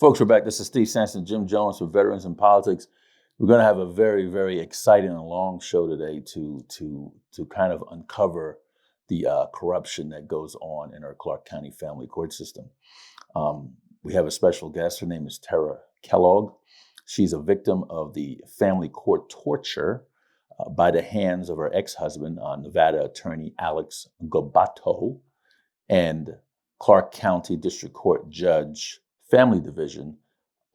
Folks, we're back. This is Steve Sampson, Jim Jones for Veterans in Politics. We're going to have a very, very exciting and long show today to kind of uncover the corruption that goes on in our Clark County family court system. We have a special guest. Her name is Tara Kellogg. She's a victim of the family court torture by the hands of her ex-husband, Nevada attorney Alex Ghibaudo, and Clark County District Court Judge, Family Division,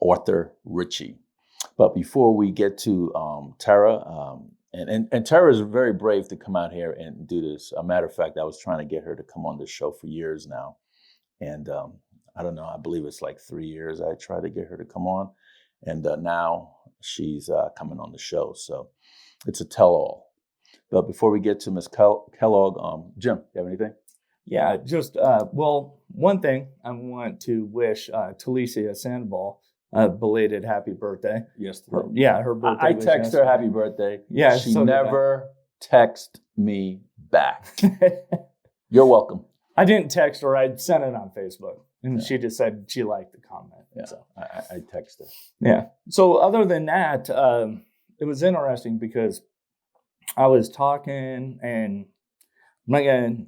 Arthur Ritchie. But before we get to Tara, and Tara is very brave to come out here and do this. A matter of fact, I was trying to get her to come on this show for years now. And I don't know, I believe it's like 3 years I tried to get her to come on. And now she's coming on the show. So it's a tell-all. But before we get to Ms. Kellogg, Jim, you have anything? Yeah, just, one thing I want to wish Talicia Sandoval a belated happy birthday. Yesterday. Her birthday. I text her happy birthday. Yeah, she never texted me back. You're welcome. I didn't text her. I sent it on Facebook, and she just said she liked the comment. Yeah, so I texted her. Yeah. So other than that, it was interesting because I was talking, and I'm not gonna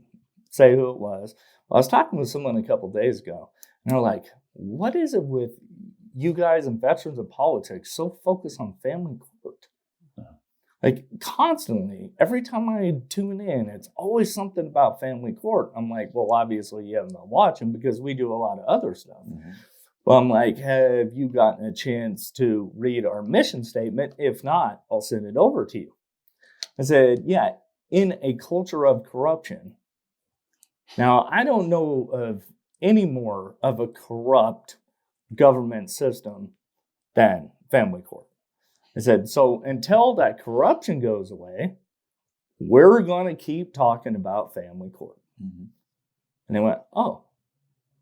say who it was. I was talking with someone a couple days ago, and they're like, "What is it with you guys and veterans of politics so focused on family court?" Like constantly, every time I tune in, it's always something about family court. I'm like, well, obviously you haven't been watching because we do a lot of other stuff. Mm-hmm. But I'm like, have you gotten a chance to read our mission statement? If not, I'll send it over to you. I said, yeah, in a culture of corruption. Now, I don't know of any more of a corrupt government system than family court. I said, so until that corruption goes away, we're going to keep talking about family court. Mm-hmm. And they went, oh,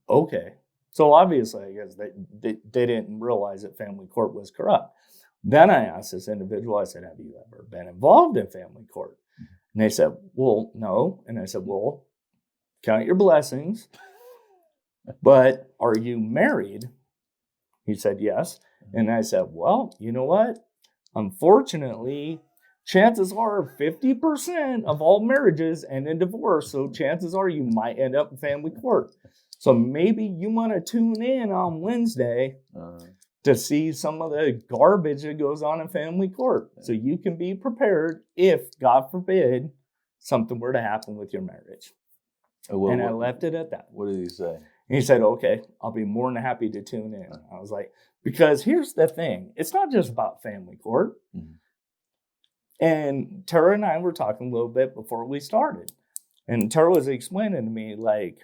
okay. So obviously, I guess they didn't realize that family court was corrupt. Then I asked this individual, I said, have you ever been involved in family court? Mm-hmm. And they said, well, no. And I said, well, count your blessings. But are you married? He said, yes. And I said, well, you know what? Unfortunately, chances are 50% of all marriages end in divorce. So chances are you might end up in family court. So maybe you want to tune in on Wednesday to see some of the garbage that goes on in family court. So you can be prepared if, God forbid, something were to happen with your marriage. And I left it at that. What did he say? And he said, okay, I'll be more than happy to tune in. I was like, because here's the thing. It's not just about family court. Mm-hmm. And Tara and I were talking a little bit before we started. And Tara was explaining to me, like,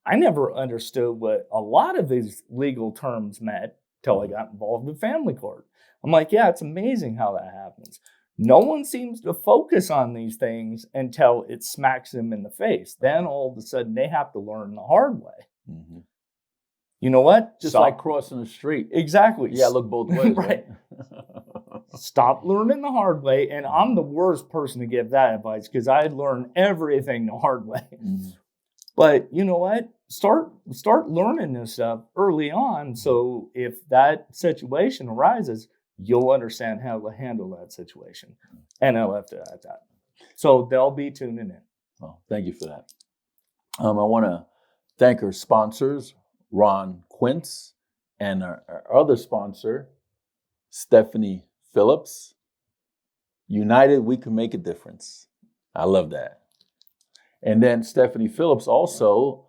I never understood what a lot of these legal terms meant till I got involved in family court. I'm like, yeah, it's amazing how that happens. No one seems to focus on these things until it smacks them in the face. Then all of a sudden they have to learn the hard way. Mm-hmm. You know what? Just like crossing the street. Exactly. Yeah, look both ways, right? Stop learning the hard way. And I'm the worst person to give that advice because I learned everything the hard way. Mm-hmm. But you know what? Start learning this stuff early on. So if that situation arises, you'll understand how to handle that situation. And I left it at that. So they'll be tuning in. Well, thank you for that. I want to thank our sponsors, Ron Quince, and our other sponsor, Stephanie Phillips. United, we can make a difference. I love that. And then Stephanie Phillips also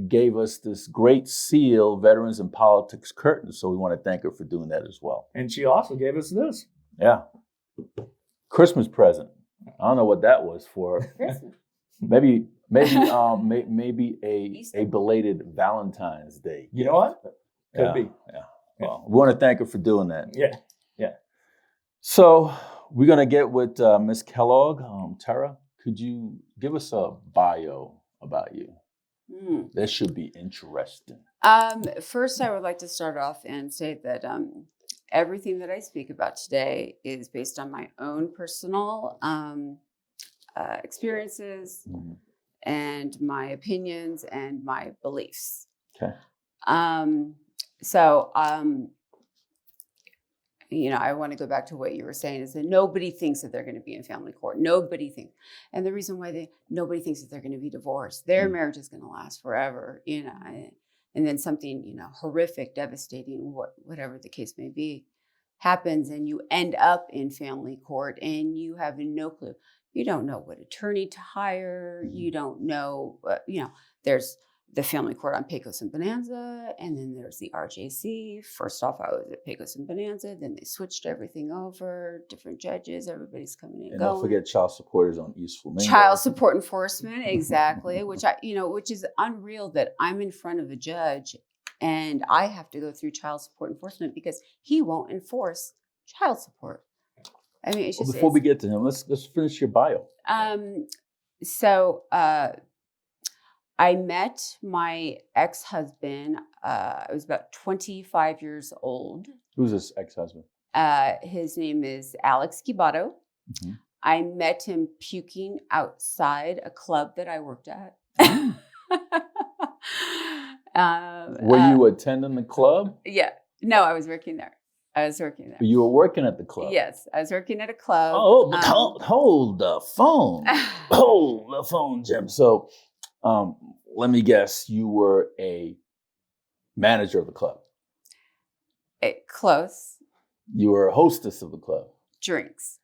gave us this great seal, Veterans in Politics curtain. So we want to thank her for doing that as well. And she also gave us this. Yeah. Christmas present. I don't know what that was for. Maybe a belated Valentine's Day. You know what? Could be. Yeah. Well, we want to thank her for doing that. Yeah. So we're going to get with Ms. Kellogg. Tara, could you give us a bio about you? That should be interesting. First, I would like to start off and say that everything that I speak about today is based on my own personal experiences and my opinions and my beliefs. Okay. So, I want to go back to what you were saying is that nobody thinks that they're going to be in family court. Nobody thinks. And the reason why nobody thinks that they're going to be divorced, their marriage is going to last forever, and then something, horrific, devastating, whatever the case may be, happens and you end up in family court and you have no clue. You don't know what attorney to hire. You don't know, there's the family court on Pecos and Bonanza, and then there's the RJC. First off, I was at Pecos and Bonanza. Then they switched everything over, different judges, everybody's coming and going. Don't forget child supporters on East Flamingo. Child support enforcement, exactly, which is unreal that I'm in front of a judge and I have to go through child support enforcement because he won't enforce child support. I mean, it's just before we get to him, let's finish your bio. I met my ex-husband. I was about 25 years old. Who's this ex-husband? His name is Alex Ghibaudo. Mm-hmm. I met him puking outside a club that I worked at. Were you attending the club? Yeah. No, I was working there. You were working at the club? Yes, I was working at a club. Oh, but hold the phone. Hold the phone, Jim. So, let me guess, you were a manager of the club. Close. You were a hostess of the club. Drinks.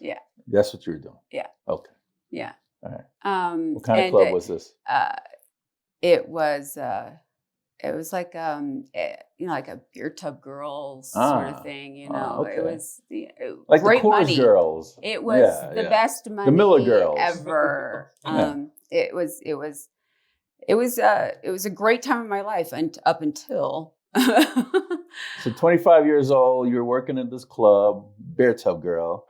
Yeah. That's what you were doing. Yeah. Okay. Yeah. All right. What kind of club was this? It was like like a beer tub girls sort of thing. Okay. It was like great the Coors money. Girls. It was the best money. The Miller Girls ever. It was a great time in my life and up until. So 25 years old, you're working at this club, beer tub girl.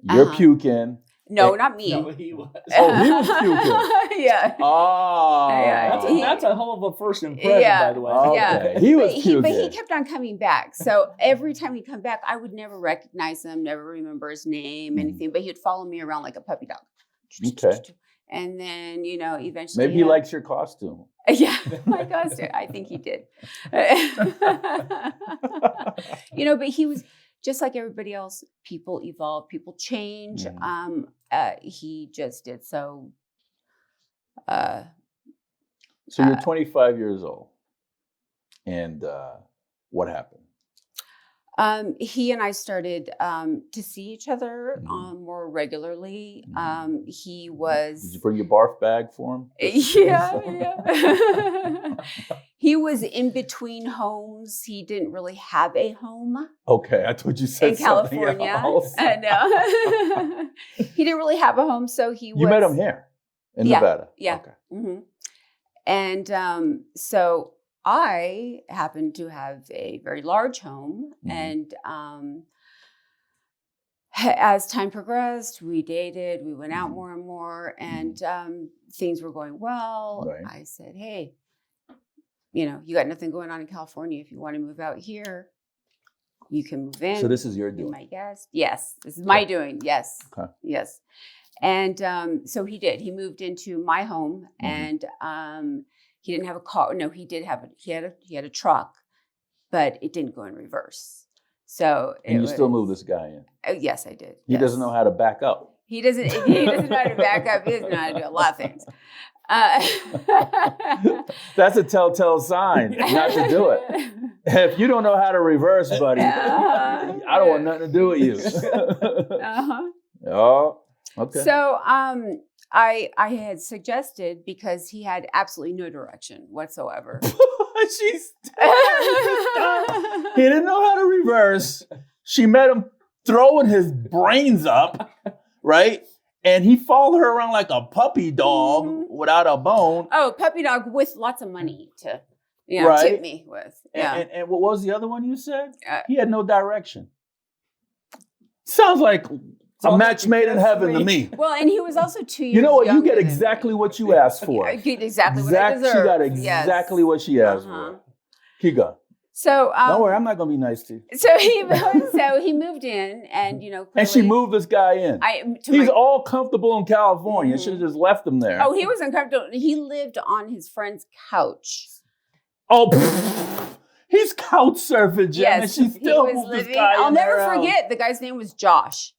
You're puking. No, not me. No, he was. Oh, he was puking. Yeah. Oh. Yeah. That's a hell of a first impression, by the way. Okay. Yeah. He was puking. But he kept on coming back. So every time he'd come back, I would never recognize him, never remember his name, anything. But he'd follow me around like a puppy dog. Okay. And then, eventually. Maybe he likes your costume. Yeah, my costume. I think he did. But he was just like everybody else. People evolve, people change. He just did. So you're 25 years old. And what happened? He and I started to see each other more regularly. He was. Did you bring your barf bag for him? Yeah. He was in between homes. He didn't really have a home. Okay, I thought you said in California. Else. No, he didn't really have a home, so he. You met him here in Nevada. Yeah. Okay. Mm-hmm. And so. I happened to have a very large home, and as time progressed, we dated, we went out more and more, and things were going well. Right. I said, hey, you got nothing going on in California. If you want to move out here, you can move in. So this is your doing? My guest. Yes, this is my doing. Yes. Okay. Yes. And so he did. He moved into my home, and he didn't have a car. No, he did have he had a truck, but it didn't go in reverse. So and you still move this guy in? Yes, I did. He doesn't know how to back up. He doesn't know how to back up. He doesn't know how to do a lot of things. That's a telltale sign not to do it. If you don't know how to reverse, buddy, I don't want nothing to do with you. Oh, okay. So I had suggested, because he had absolutely no direction whatsoever. He didn't know how to reverse. She met him throwing his brains up, right? And he followed her around like a puppy dog without a bone. Oh, puppy dog with lots of money to tip me with. Yeah. And what was the other one you said? He had no direction. Sounds like a match made in heaven to me. Well, and he was also 2 years. You know what? You get younger exactly what you asked for. Exactly what I deserve. She got exactly what she asked for. Keep going. So don't worry, I'm not gonna be nice to you. So he moved in, and clearly, and she moved this guy in. He's all comfortable in California. Should have just left him there. Oh, he was uncomfortable. He lived on his friend's couch. Oh, He's couch surfing, Jim, and she still moved this guy I'll in never her house. forget. The guy's name was Josh,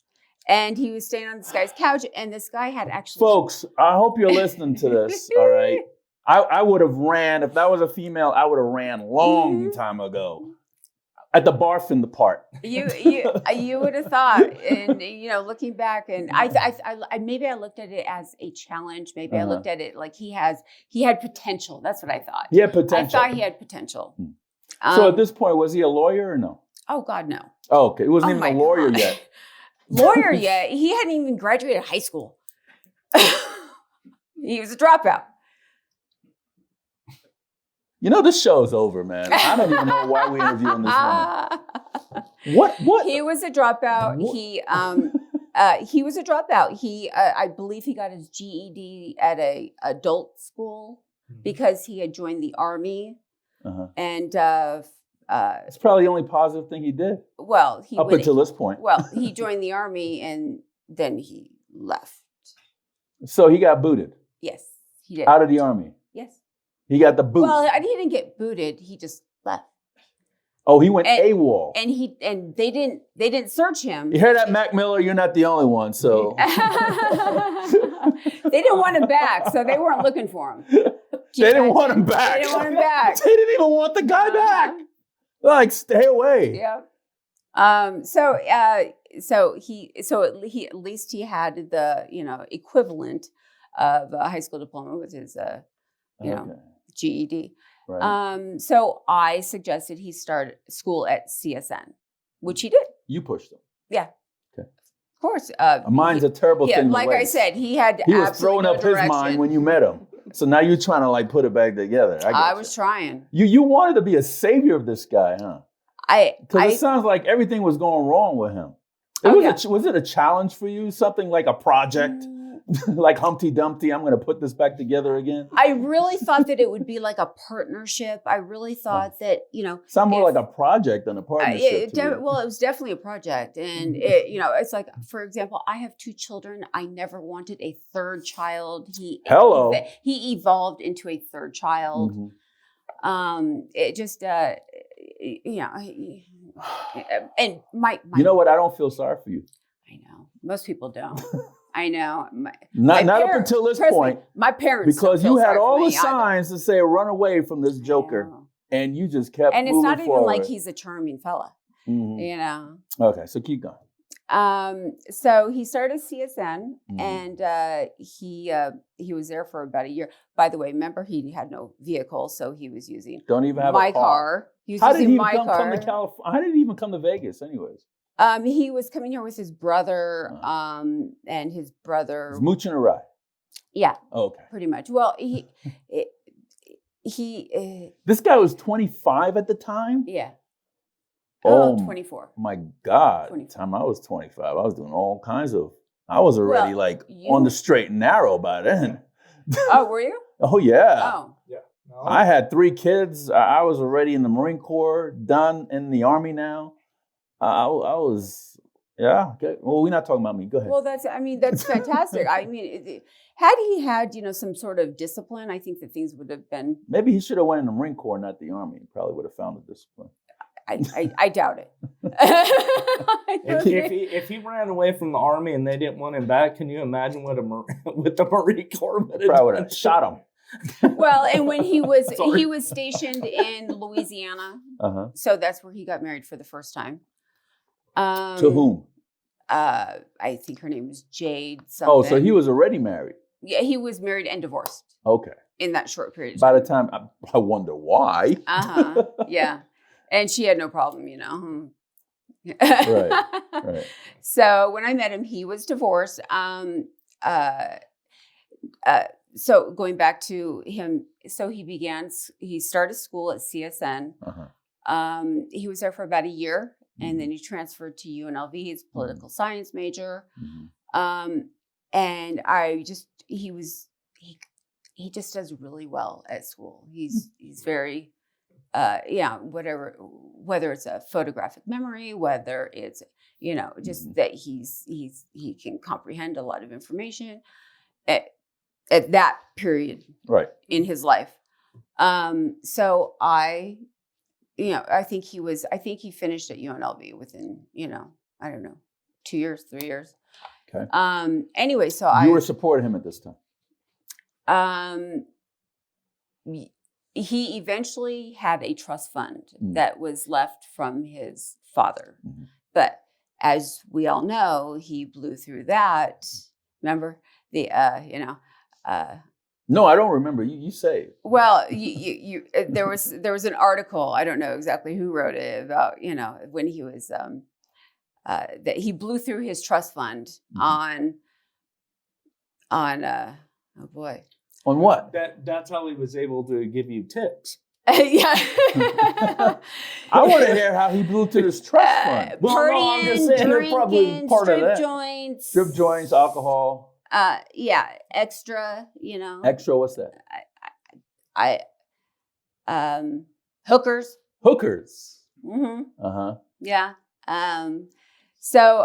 and he was staying on this guy's couch, and this guy had actually. Folks, I hope you're listening to this. All right, I would have ran if that was a female. I would have ran long time ago. At the barf in the park. You would have thought, and looking back, and I maybe I looked at it as a challenge. Maybe I looked at it like he had potential. That's what I thought. He had potential. I thought he had potential. So at this point, was he a lawyer or no? Oh God, no. Oh, okay, he wasn't even a lawyer yet. Lawyer yet? He hadn't even graduated high school. He was a dropout. This show's over, man. I don't even know why we're interviewing this woman. What? He was a dropout. He was a dropout. I believe he got his GED at a adult school because he had joined the Army. And it's probably the only positive thing he did. Well, until this point. Well, he joined the Army and then he left. So he got booted. Yes, he did. Out of the Army. Yes. He got the boot. Well, he didn't get booted. He just left. Oh, he went AWOL. And they didn't search him. You hear that, Mac Miller? You're not the only one. So they didn't want him back, so they weren't looking for him. They didn't want him back. They didn't want him back. They didn't even want the guy back. Like, stay away. Yeah. So he at least he had the equivalent of a high school diploma with his GED. Right. So I suggested he start school at CSN, which he did. You pushed him. Yeah. Okay. Of course. Mine's a terrible thing. Like I said, he was throwing up his mind when you met him. So now you're trying to put it back together. I was trying. You wanted to be a savior of this guy, huh? Because it sounds like everything was going wrong with him. Was it a challenge for you? Something like a project? Like Humpty Dumpty, I'm going to put this back together again? I really thought that it would be like a partnership. I really thought that, sound more like a project than a partnership. Well, it was definitely a project. And, it's like, for example, I have 2 children. I never wanted a third child. He evolved into a third child. It just, and my you know what? I don't feel sorry for you. I know. Most people don't. I know. Not up until this point. My parents, because you had all the signs to say run away from this joker, and you just kept. And it's not even like he's a charming fella, Okay, so keep going. So he started CSN, and he was there for about a year. By the way, remember he had no vehicle, so he was using my car. He was using my car. Come to California? How did he even come to Vegas, anyways? He was coming here with his brother, and his brother was mooching a ride. Yeah. Okay. Pretty much. Well, this guy was 25 at the time. Yeah. Oh, 24. My God. 24. At the time I was 25, I was doing all kinds of. I was already on the straight and narrow by then. Oh, were you? Oh yeah. Oh. Yeah. No. I had 3 kids. I was already in the Marine Corps, done in the Army now. I was, yeah. Okay. Well, we're not talking about me. Go ahead. Well, that's fantastic. I mean, had he had, some sort of discipline, I think that things would have been. Maybe he should have went in the Marine Corps, not the Army. He probably would have found the discipline. I doubt it. If he ran away from the Army and they didn't want him back, can you imagine what the Marine Corps would have probably would have shot him. Well, and when he was stationed in Louisiana, so that's where he got married for the first time. To whom? I think her name was Jade something. Oh, so he was already married. Yeah, he was married and divorced. Okay. In that short period of time. By the time, I wonder why. Yeah. And she had no problem, Right. So when I met him, he was divorced. So going back to him, so he started school at CSN. He was there for about a year. And then he transferred to UNLV. He's a political science major. And he just does really well at school. He's very, whether it's a photographic memory, whether it's, just that he can comprehend a lot of information at that period right in his life. So I I think he finished at UNLV within, I don't know, 2 years, 3 years. Okay. Anyway, so You were supporting him at this time. He eventually had a trust fund that was left from his father. Mm-hmm. But as we all know, he blew through that. Remember no, I don't remember. You say. Well, there was an article. I don't know exactly who wrote it about when he was that he blew through his trust fund on oh boy. On what? That's how he was able to give you tips. Yeah. I want to hear how he blew through his trust fund. Partying, I'm just saying drinking, probably part of that. Strip joints, alcohol. Yeah, extra. Extra. What's that? Hookers. Hookers. Mm-hmm. Yeah. So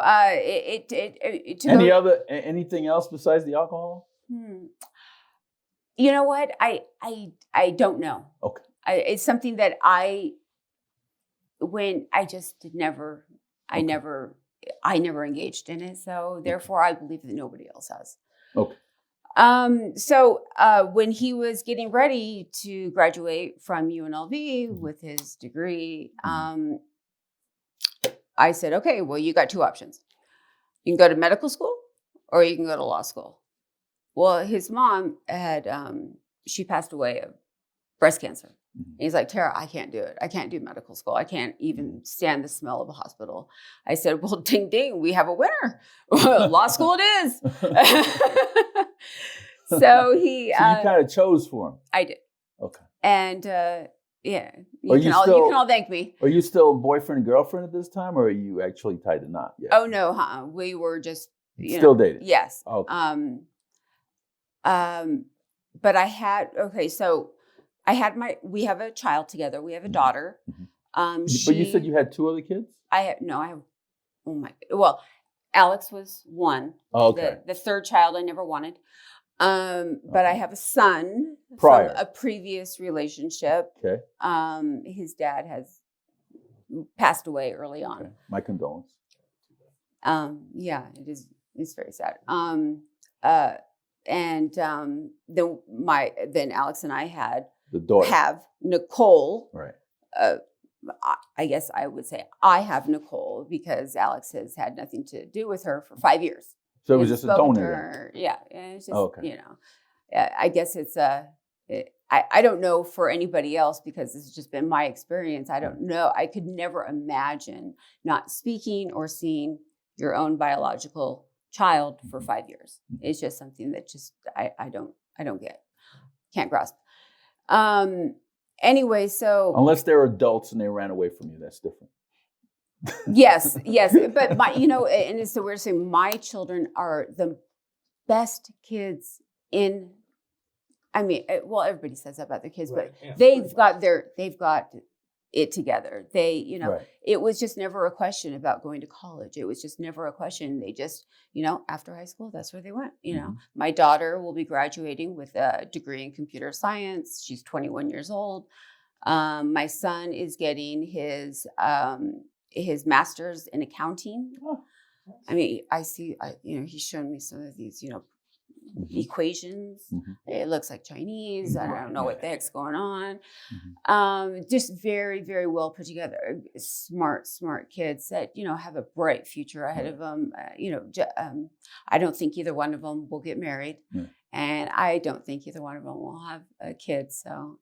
anything else besides the alcohol? You know what? I don't know. Okay. It's something that I never engaged in it. So therefore I believe that nobody else has. Okay. So when he was getting ready to graduate from UNLV with his degree, I said, okay, well, you got two options. You can go to medical school or you can go to law school. Well, his mom had, she passed away of breast cancer. And he's like, Tara, I can't do it. I can't do medical school. I can't even stand the smell of a hospital. I said, well, ding, ding, we have a winner. Law school it is. So you kind of chose for him. I did. Okay. And yeah, you can all thank me. Are you still boyfriend and girlfriend at this time, or are you actually tied to knot yet? Oh no, we were just still dating. Yes. Okay. But we have a child together. We have a daughter. But you said you had two other kids? Alex was one. Oh, okay. The third child I never wanted. But I have a son from a previous relationship. Okay. His dad has passed away early on. Okay. My condolence. Yeah, it's very sad. Then Alex and I had the daughter. Have Nicole. Right. I guess I would say I have Nicole because Alex has had nothing to do with her for 5 years. So it was just a donor. Yeah. It's just, I guess it's I don't know for anybody else because this has just been my experience. I don't know. I could never imagine not speaking or seeing your own biological child for 5 years. It's just something that I don't get, can't grasp. Anyway, so unless they're adults and they ran away from you, that's different. Yes, but and so we're saying my children are the best kids in. I mean, well, everybody says that about their kids, right. But they've got it together. Right. It was just never a question about going to college. It was just never a question. They just, after high school, that's where they went. My daughter will be graduating with a degree in computer science. She's 21 years old. My son is getting his master's in accounting. Oh. I mean, I see, he's shown me some of these, equations. It looks like Chinese. I don't know what the heck's going on. Just very, very well put together. Smart kids that, have a bright future ahead of them. I don't think either one of them will get married. Yeah. And I don't think either one of them will have a kid. So,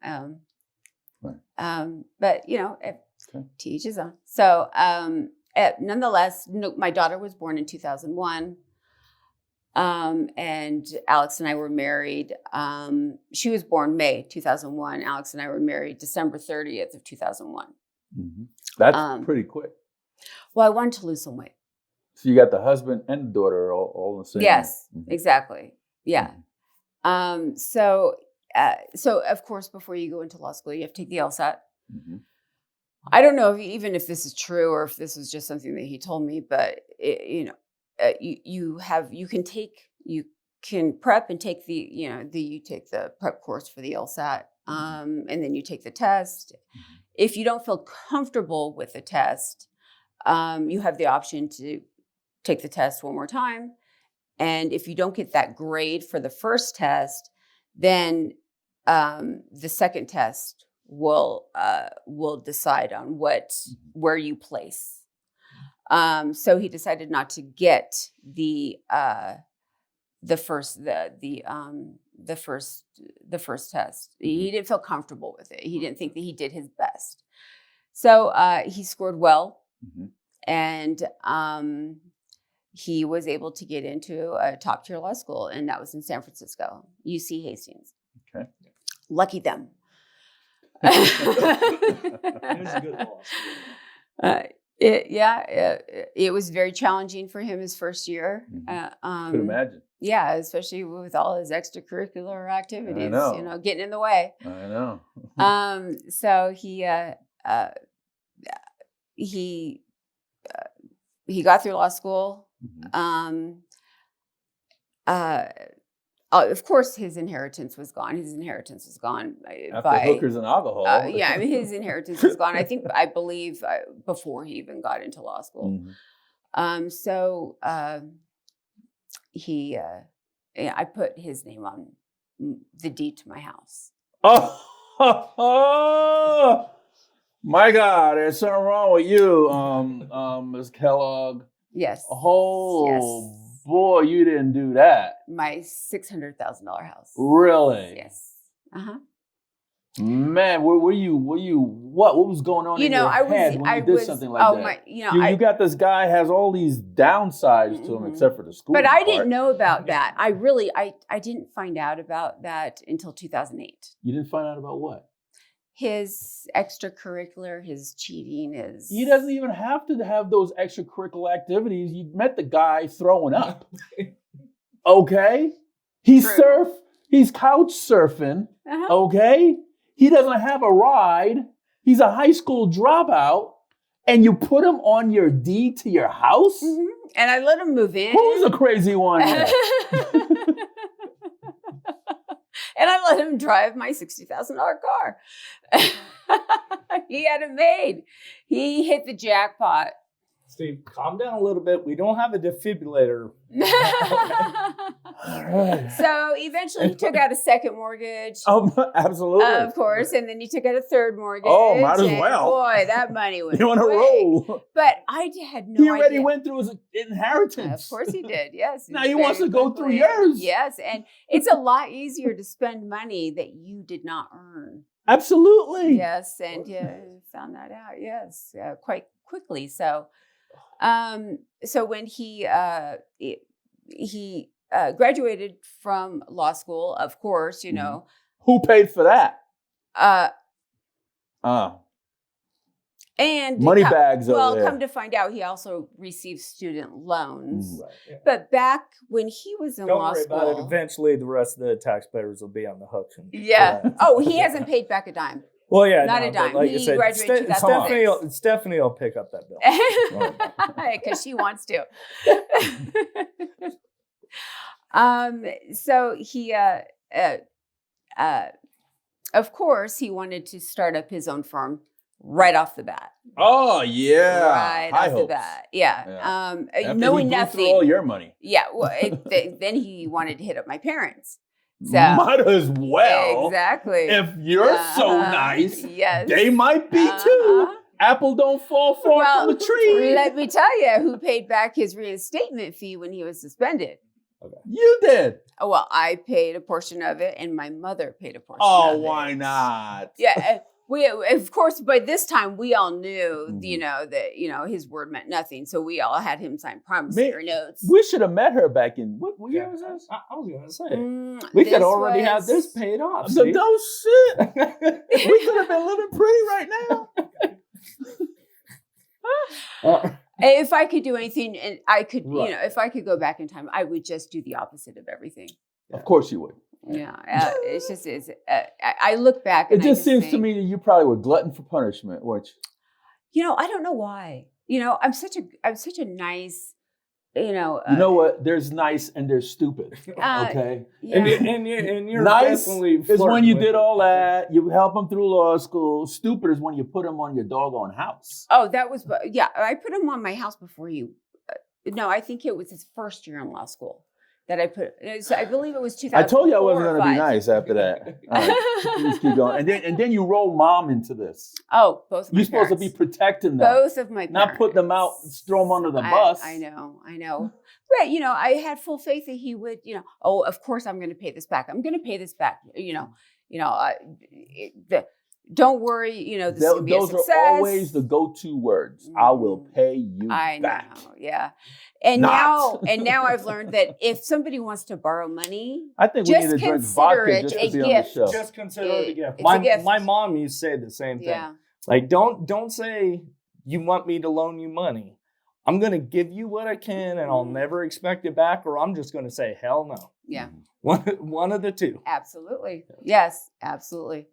but to each his own. So, nonetheless, my daughter was born in 2001. And Alex and I were married. She was born May 2001. Alex and I were married December 30th of 2001. That's pretty quick. Well, I wanted to lose some weight. So you got the husband and the daughter all the same. Yes, exactly. Yeah. So of course, before you go into law school, you have to take the LSAT. I don't know even if this is true or if this is just something that he told me, but you can prep and take you take the prep course for the LSAT, and then you take the test. if you don't feel comfortable with the test, you have the option to take the test one more time. And if you don't get that grade for the first test, then the second test will decide on where you place. So he decided not to get the first test. He didn't feel comfortable with it. He didn't think that he did his best. So he scored well, and he was able to get into a top tier law school, and that was in San Francisco, UC Hastings. Okay, lucky them. It was a good law school. It was very challenging for him his first year. Could imagine. Yeah, especially with all his extracurricular activities, I know. Getting in the way. I know. So he got through law school. Of course, his inheritance was gone. After hookers and alcohol. His inheritance was gone. I believe before he even got into law school. I put his name on the deed to my house. Oh, my God! There's something wrong with you, Ms. Kellogg. Yes. Oh. Yes. Boy, you didn't do that. My $600,000 house. Really? Yes. Man, what was going on in your head when you did something like that? You got this guy has all these downsides to him, except for the school. But I didn't know about that. I didn't find out about that until 2008. You didn't find out about what? His extracurricular, his cheating, He doesn't even have to have those extracurricular activities. You met the guy throwing up. Okay? He's couch surfing. Okay? He doesn't have a ride. He's a high school dropout. And you put him on your deed to your house? And I let him move in. Who's the crazy one? And I let him drive my $60,000 car. He had it made. He hit the jackpot. Steve, calm down a little bit. We don't have a defibrillator. All right. So eventually he took out a second mortgage. Absolutely. Of course. And then he took out a third mortgage. Oh, might as well. Boy, that money went You on a roll. But I had no idea. He already went through his inheritance. Of course he did, yes. Now he wants to go through yours. Yes, and it's a lot easier to spend money that you did not earn. Absolutely. Yes, and found that out, yes, quite quickly. So when he graduated from law school, of course, Who paid for that? And money bags over there. Well, come to find out, he also received student loans. Right, yeah. But back when he was in law school, don't worry about it. Eventually, the rest of the taxpayers will be on the hook. Yeah. Oh, he hasn't paid back a dime. Well, yeah, not a dime. Like he I said, graduated 2006. Stephanie will pick up that bill because she wants to. So he, of course, he wanted to start up his own firm right off the bat. Oh yeah, right off the bat. Yeah. Knowing nothing. Through all your money. Yeah. Well, then he wanted to hit up my parents. So, might as well. Exactly. If you're so nice, yes, they might be too. Apple don't fall far from the tree. Let me tell you who paid back his reinstatement fee when he was suspended. Okay. You did. Oh, well, I paid a portion of it, and my mother paid a portion. Oh, of it. why not? Yeah. We, of course, by this time we all knew, that his word meant nothing. So we all had him sign promissory notes. We should have met her back in what year was this? I was going to say we could already have this paid off. So no shit. We could have been living pretty right now. If I could do anything, and I could, if I could go back in time, I would just do the opposite of everything. Of course you would. Yeah, it's just I look back. And it just seems to me that you probably were glutton for punishment, weren't you? I don't know why. I'm such a nice you know. You know what? There's nice and there's stupid. Okay. Yeah. And you're Nice definitely is when you flirting did with all that. You help them through law school. Stupid is when you put them on your doggone house. Oh, that was, yeah. I put him on my house before you. No, I think it was his first year in law school that I put. So I believe it was 2000. I told you I wasn't going to be nice after that. All right, please keep going. And then you roll mom into this. Oh, both of my You're supposed to parents. be protecting them. Both of my parents. Not put them out, throw them under the bus. I know. But, you know, I had full faith that he would, you know, oh, of course I'm going to pay this back. I'm going to pay this back. Don't worry, you know, this is going to be a success. Those are always the go-to words. I will pay you I back. know, yeah. And now I've learned that if somebody wants to borrow money, I think we need to drink vodka just to be on the show. Just consider it a gift. It's a gift. My mom used to say the same thing. Yeah. Like, don't say you want me to loan you money. I'm going to give you what I can and I'll never expect it back, or I'm just going to say, hell no. Yeah. One of the two. Absolutely. Yes, absolutely.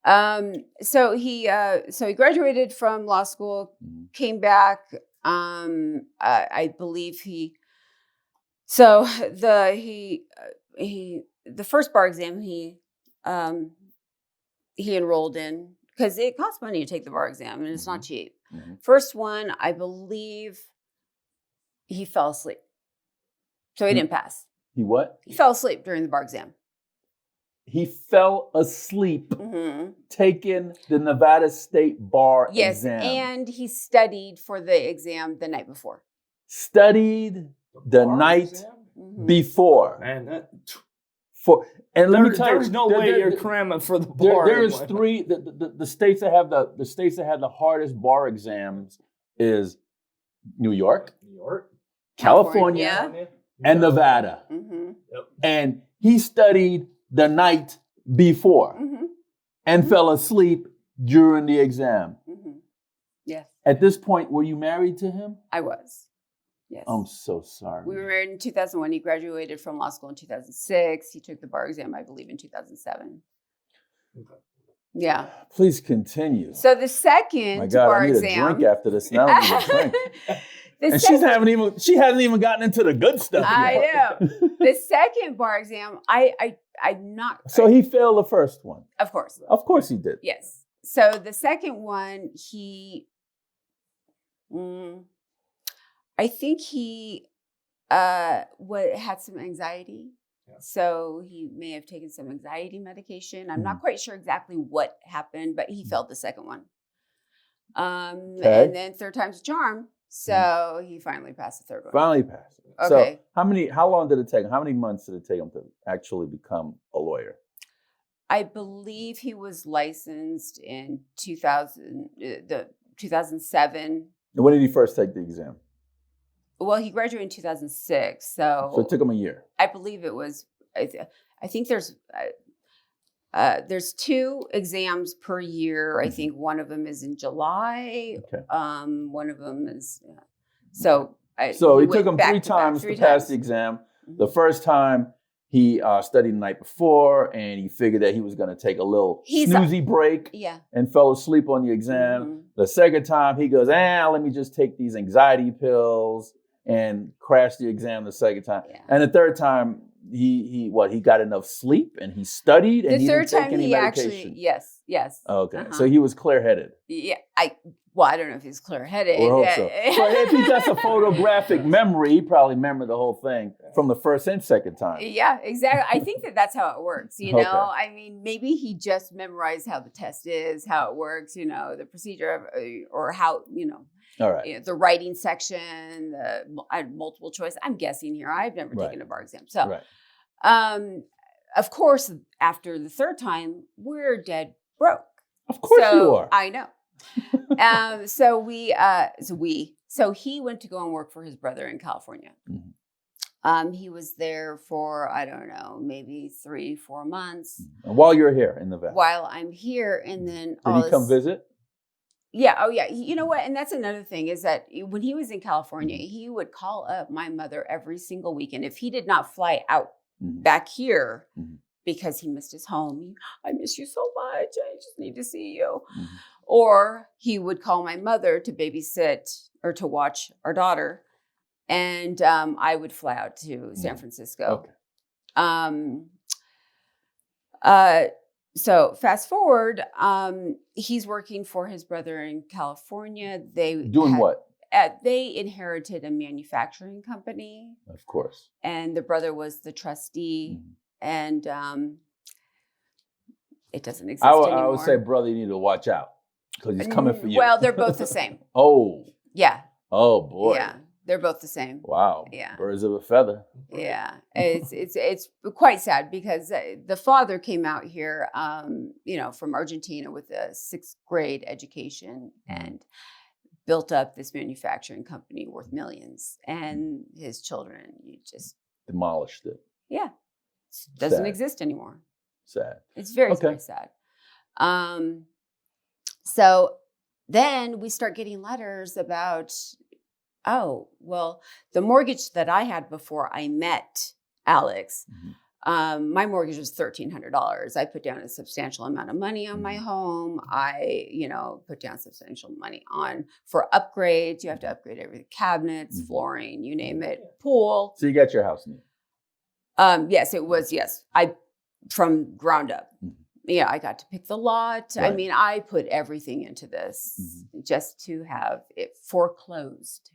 So he graduated from law school, came back. I believe the first bar exam he enrolled in, because it costs money to take the bar exam and it's not cheap. Mm-hmm. First one, I believe he fell asleep. So he didn't pass. He what? He fell asleep during the bar exam. He fell asleep taking the Nevada State Bar exam. Yes, and he studied for the exam the night before. Studied the night before. Man, And let me tell you, there's no way you're cramming for the bar. There's three. The states that have the hardest bar exams is New York, California, and Nevada. Mm-hmm. Yep. And he studied the night before and fell asleep during the exam. Mm-hmm. Yes. At this point, were you married to him? I was. Yes. I'm so sorry. We were married in 2001. He graduated from law school in 2006. He took the bar exam, I believe, in 2007. Okay. Yeah. Please continue. So the second My God, bar I need exam. a drink after this. Now I need a drink. And she hasn't even gotten into the good stuff yet. I know. The second bar exam, I'm not. So he failed the first one. Of course. Of course he did. Yes. So the second one, I think he had some anxiety. Yeah. So he may have taken some anxiety medication. I'm not quite sure exactly what happened, but he failed the second one. And then third time's a charm. So he finally passed the third one. Finally passed. Okay. So how long did it take him? How many months did it take him to actually become a lawyer? I believe he was licensed in 2007. And when did he first take the exam? Well, he graduated in 2006. So it took him a year. I believe it was, I think there's 2 exams per year. I think one of them is in July. Okay. One of them is, so it took him 3 times to pass the exam. Mm-hmm. The first time he studied the night before and he figured that he was going to take a little snoozy break and fell asleep on the exam. Mm-hmm. The second time he goes, let me just take these anxiety pills and crash the exam the second time. Yeah. And the third time he got enough sleep and he studied and he didn't take any medication. Yes. Okay. Uh-huh. So he was clear-headed. Yeah. I don't know if he's clear-headed. Well, I hope so. So if he got a photographic memory, he probably remembered the whole thing from the first and second time. Yeah, exactly. I think that's how it works, you know? Okay. I mean, maybe he just memorized how the test is, how it works, the procedure or how, all right. The writing section, the multiple choice. I'm guessing here. I've never taken a bar exam. So, of course, after the third time, we're dead broke. Of course you are. I know. So he went to go and work for his brother in California. Mm-hmm. He was there for, I don't know, maybe 3-4 months. And while you're here in Nevada? While I'm here, and then... Did he come visit? Yeah. Oh, yeah. You know what? And that's another thing is that when he was in California, he would call up my mother every single weekend. If he did not fly out back here because he missed his home, I miss you so much. I just need to see you. Mm-hmm. Or he would call my mother to babysit or to watch our daughter. And I would fly out to San Francisco. Okay. So fast forward, he's working for his brother in California. Doing what? They inherited a manufacturing company. Of course. And the brother was the trustee. And it doesn't exist anymore. I would say, brother, you need to watch out because he's coming for you. Well, they're both the same. Oh. Yeah. Oh, boy. Yeah. They're both the same. Wow. Yeah. Birds of a feather. Yeah. It's quite sad because the father came out here, from Argentina with a 6th grade education and built up this manufacturing company worth millions. And his children, you just demolished it. Yeah. Doesn't Sad. exist anymore. Sad. It's very, very sad. So then we start getting letters about, oh, well, the mortgage that I had before I met Alex, my mortgage was $1,300. I put down a substantial amount of money on my home. I, put down substantial money for upgrades. You have to upgrade everything, cabinets, flooring, you name it, pool. So you got your house new? Yes, it was. Yes. From ground up. Yeah, I got to pick the lot. Right. I mean, I put everything into this just to have it foreclosed.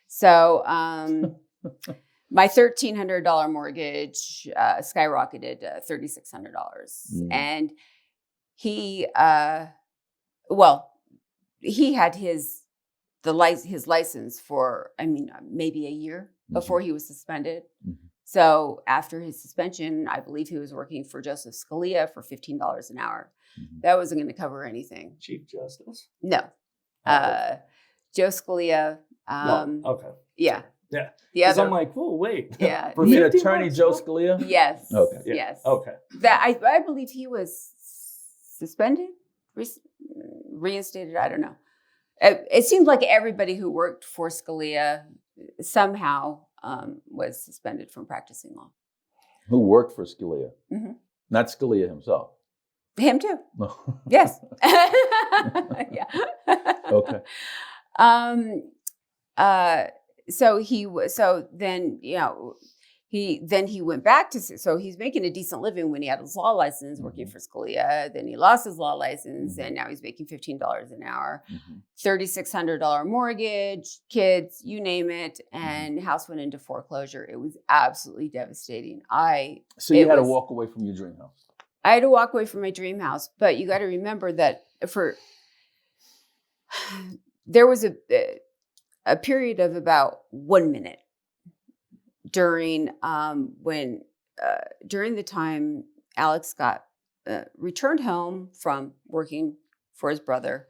So my $1,300 mortgage skyrocketed to $3,600. And he had his license for, maybe a year before he was suspended. So after his suspension, I believe he was working for Joseph Scalia for $15 an hour. That wasn't going to cover anything. Chief Justice? No. Joe Scalia. Okay. Yeah. Yeah. Because I'm like, whoa, wait. Yeah. For the attorney, Joe Scalia? Yes. Okay. Yeah. Yes. Okay. That I believe he was suspended, reinstated. I don't know. It seemed like everybody who worked for Scalia somehow was suspended from practicing law. Who worked for Scalia? Not Scalia himself. Him too. No. Yes. Yeah. Okay. Then he went back to, so he's making a decent living when he had his law license working for Scalia. Then he lost his law license and now he's making $15 an hour, $3,600 mortgage, kids, you name it. And house went into foreclosure. It was absolutely devastating. So you had to walk away from your dream house. I had to walk away from my dream house, but you got to remember that there was a period of about 1 minute during the time Alex got returned home from working for his brother,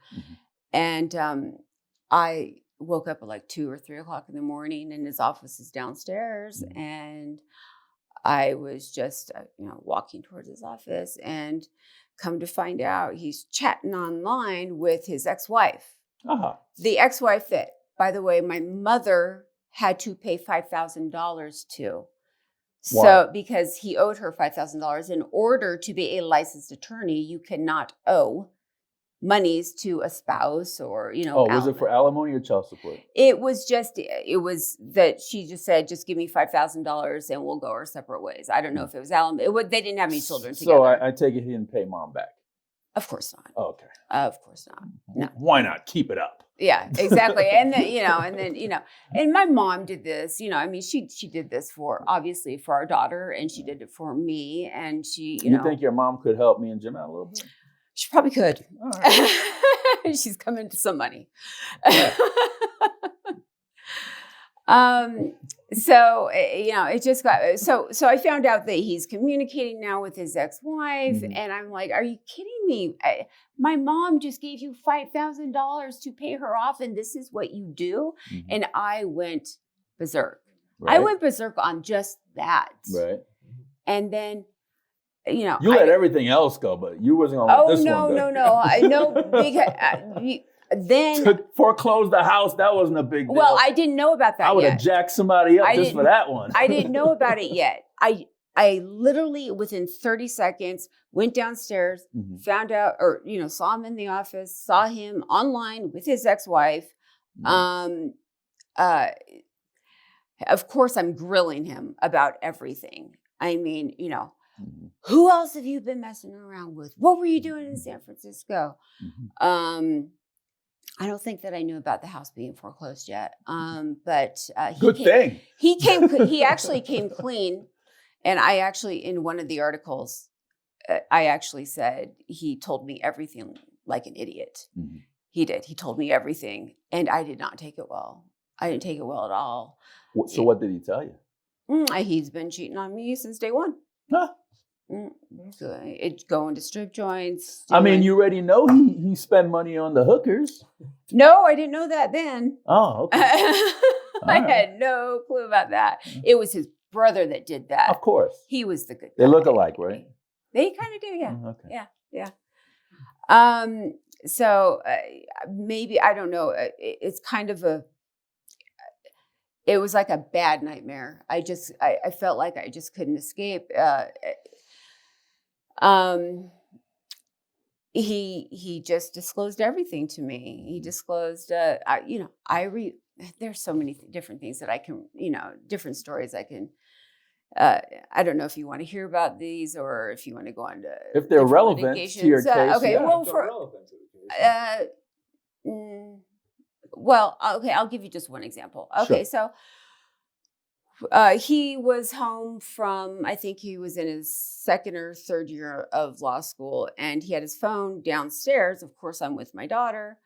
and I woke up at like 2 or 3 o'clock in the morning, and his office is downstairs, and I was just walking towards his office, and come to find out he's chatting online with his ex-wife, the ex-wife that, by the way, my mother had to pay $5,000 to. Why? So because he owed her $5,000. In order to be a licensed attorney, you cannot owe monies to a spouse or, was it for alimony or child support? It was that she just said, just give me $5,000 and we'll go our separate ways. I don't know if it was alimony. They didn't have any children together. So I take it he didn't pay mom back. Of course not. Oh, okay. Of course not. No. Why not? Keep it up. Yeah, exactly. And then, and my mom did this, she did this obviously for our daughter, and she did it for me. And she, You think your mom could help me and Jim out a little bit? She probably could. All right. She's coming to some money. So, it just got, so I found out that he's communicating now with his ex-wife, and I'm like, are you kidding me? My mom just gave you $5,000 to pay her off, and this is what you do? And I went berserk. Right. I went berserk on just that. Right. And then, you let everything else go, but you wasn't gonna let this one go. No. I know, because then to foreclose the house, that wasn't a big deal. Well, I didn't know about that. I would have jacked somebody up just for that one. I didn't know about it yet. I literally within 30 seconds went downstairs, found out, or saw him in the office, saw him online with his ex-wife. Of course, I'm grilling him about everything. I mean, who else have you been messing around with? What were you doing in San Francisco? I don't think that I knew about the house being foreclosed yet. But he actually came clean. And I actually, in one of the articles, I actually said he told me everything like an idiot. He did. He told me everything. And I did not take it well. I didn't take it well at all. So what did he tell you? He's been cheating on me since day one. Huh. Going to strip joints. I mean, you already know he spent money on the hookers. No, I didn't know that then. Oh, okay. I had no clue about that. It was his brother that did that. Of course. He was the good guy. They look alike, right? They kind of do, yeah. Okay. Yeah. So maybe, I don't know. It's kind of it was like a bad nightmare. I felt like I just couldn't escape. He just disclosed everything to me. He disclosed, there's so many different things that I can, different stories I can, I don't know if you want to hear about these or if you want to go on to if they're relevant to your case. Okay, yeah. I'll give you just one example. Okay, Sure. So he was home from, I think he was in his second or third year of law school, and he had his phone downstairs. Of course, I'm with my daughter.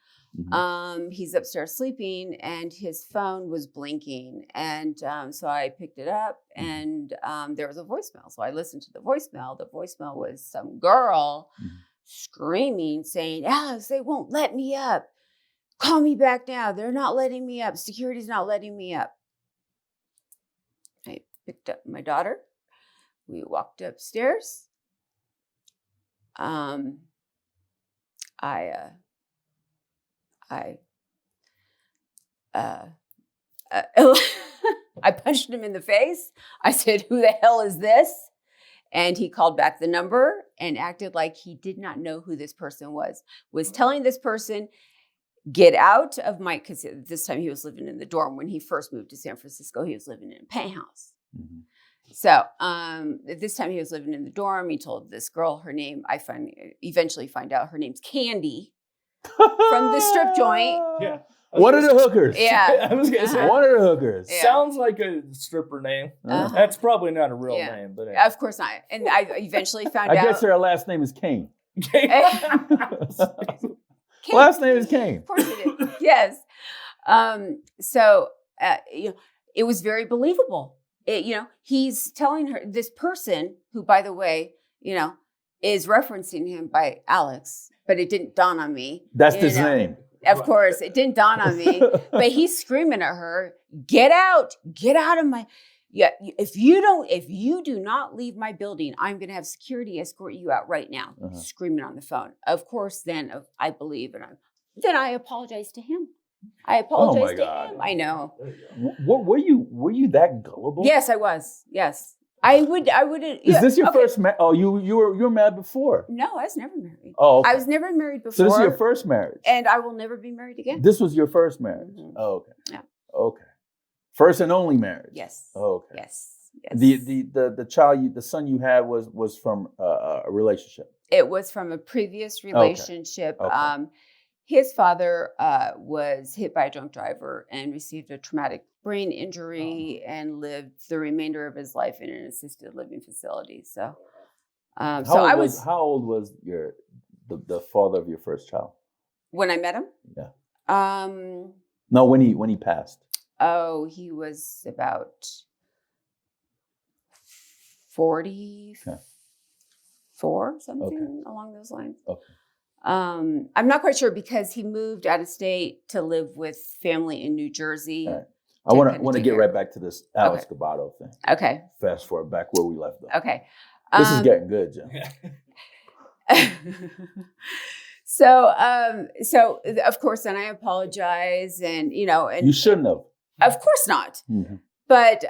He's upstairs sleeping, and his phone was blinking. And so I picked it up, and there was a voicemail. So I listened to the voicemail. The voicemail was some girl screaming, saying, "Alex, they won't let me up. Call me back now. They're not letting me up. Security's not letting me up." I picked up my daughter. We walked upstairs. I punched him in the face. I said, "Who the hell is this?" And he called back the number and acted like he did not know who this person was telling this person, "Get out of my," because this time he was living in the dorm. When he first moved to San Francisco, he was living in a penthouse. So this time he was living in the dorm. He told this girl her name. I eventually find out her name's Candy from the strip joint. Yeah. One of the hookers. Yeah. I was going to say. One of the hookers. Yeah. Sounds like a stripper name. That's probably not a real name. But Of course not. And I eventually found out. I guess her last name is Kane. Kane. Last name is Kane. Of course it is. Yes. So it was very believable. He's telling her, this person who, by the way, is referencing him by Alex, but it didn't dawn on me. That's his name. Of course, it didn't dawn on me. But he's screaming at her, get out of my. Yeah, if you do not leave my building, I'm going to have security escort you out right now. Screaming on the phone. Of course, then I believe, and then I apologize to him. I apologize to him. I know. Were you that gullible? Yes, I was. Yes, I would. Is this your first marriage? Oh, you were married before? No, I was never married. Oh, okay. I was never married before. So this is your first marriage, and I will never be married again. This was your first marriage. Oh, okay. Yeah. Okay. First and only marriage. Yes. Oh, okay. Yes. The child the son you had was from a relationship. It was from a previous relationship. Okay. His father was hit by a drunk driver and received a traumatic brain injury and lived the remainder of his life in an assisted living facility. So, how old was the father of your first child when I met him? Yeah. No, when he passed. Oh, he was about 44, something along those lines. Okay. I'm not quite sure because he moved out of state to live with family in New Jersey. Right. I want to get right back to this Alex Ghibaudo thing. Okay. Fast forward back where we left off. Okay. This is getting good, Jim. So of course, then I apologize, and and you shouldn't have. Of course not. Mm-hmm. But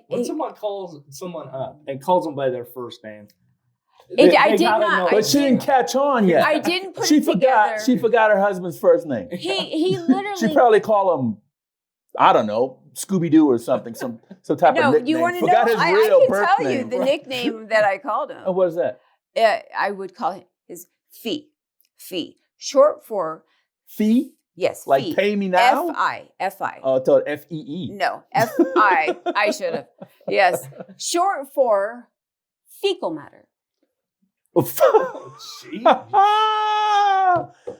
when someone calls someone up and calls them by their first name. I did not. But she didn't catch on yet. I didn't put it together. She forgot her husband's first name. He literally. She probably called him I don't know, Scooby-Doo or something, some type of nickname. You want to know? Forgot his I real can birth tell you name. the nickname that I called him. Oh, what is that? I would call him his Fee. Fee. Short for Fee? Yes. Like fee. pay me now? F-I. Oh, I thought F-E-E. No, F-I. I should have. Yes. Short for fecal matter.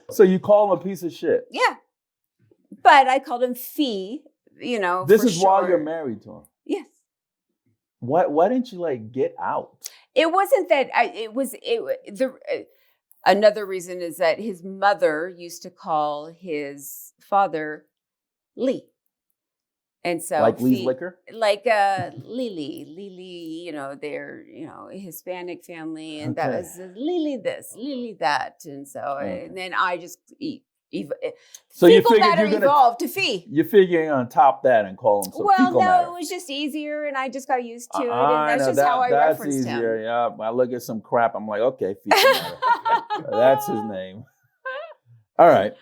So you call him a piece of shit? Yeah. But I called him Fee, you know. This for is while short. you're married to him? Yes. Why didn't you like get out? It wasn't that another reason is that his mother used to call his father Lee. And so like Lee's Liquor? Like Lily, you know, they're, you know, a Hispanic family, and that was Lily this, Lily that. And so and then I just so you fecal figured matter you're gonna evolved to Fee. You're figuring on top that and call him some Well, fecal matter. it was just easier, and I just got used to it, and that's just how I that's referenced easier. him. Yeah, I look at some crap, I'm like, okay, fecal matter. That's his name. All right.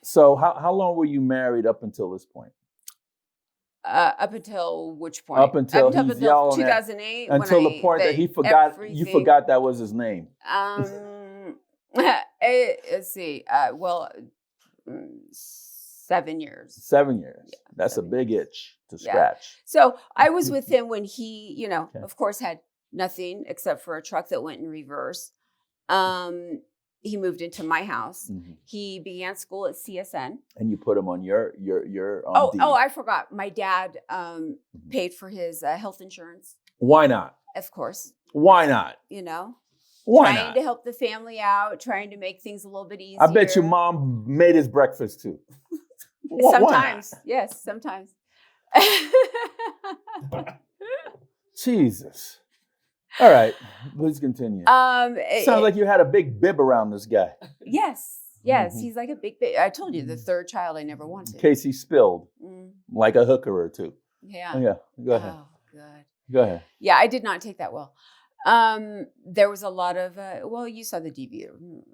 So how long were you married up until this point? Up until which point? Up until he's yelling 2008. Until the point that he forgot you forgot that was his name. Let's see. 7 years. 7 years. Yeah, That's a big itch to scratch. So I was with him when he, you know, of course, had nothing except for a truck that went in reverse. He moved into my house. Mm-hmm. He began school at CSN. And you put him on your I forgot. My dad paid for his health insurance. Why not? Of course. Why not? You know. Why trying not? to help the family out, trying to make things a little bit easier. I bet your mom made his breakfast too. Sometimes. Yes, sometimes. Jesus. All right, please continue. Sounds like you had a big bib around this guy. Yes, mm-hmm. He's like a big bib. I told you, the third child I never wanted. In case he spilled, like a hooker or two. Yeah. Yeah, go ahead. Oh, good. Go ahead. Yeah, I did not take that well. There was a lot of, you saw the DV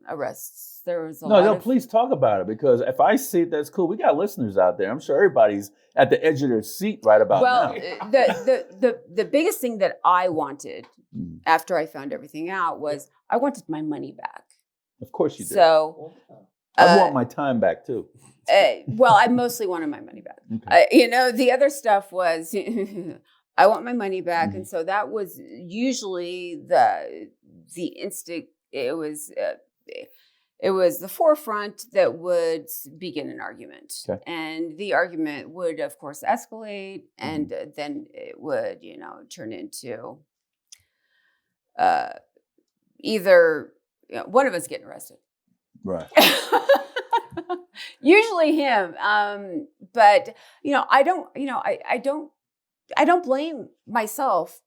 arrests. There was a lot of... please talk about it, because if I see it, that's cool. We got listeners out there. I'm sure everybody's at the edge of their seat right about now. The biggest thing that I wanted after I found everything out was I wanted my money back. Of course you did. So I want my time back too. I mostly wanted my money back. Okay. The other stuff was... I want my money back, mm-hmm. And so that was usually the instant. It was the forefront that would begin an argument, okay. And the argument would, of course, escalate, and mm-hmm. Then it would, turn into either one of us getting arrested, right? Usually him, but I don't blame myself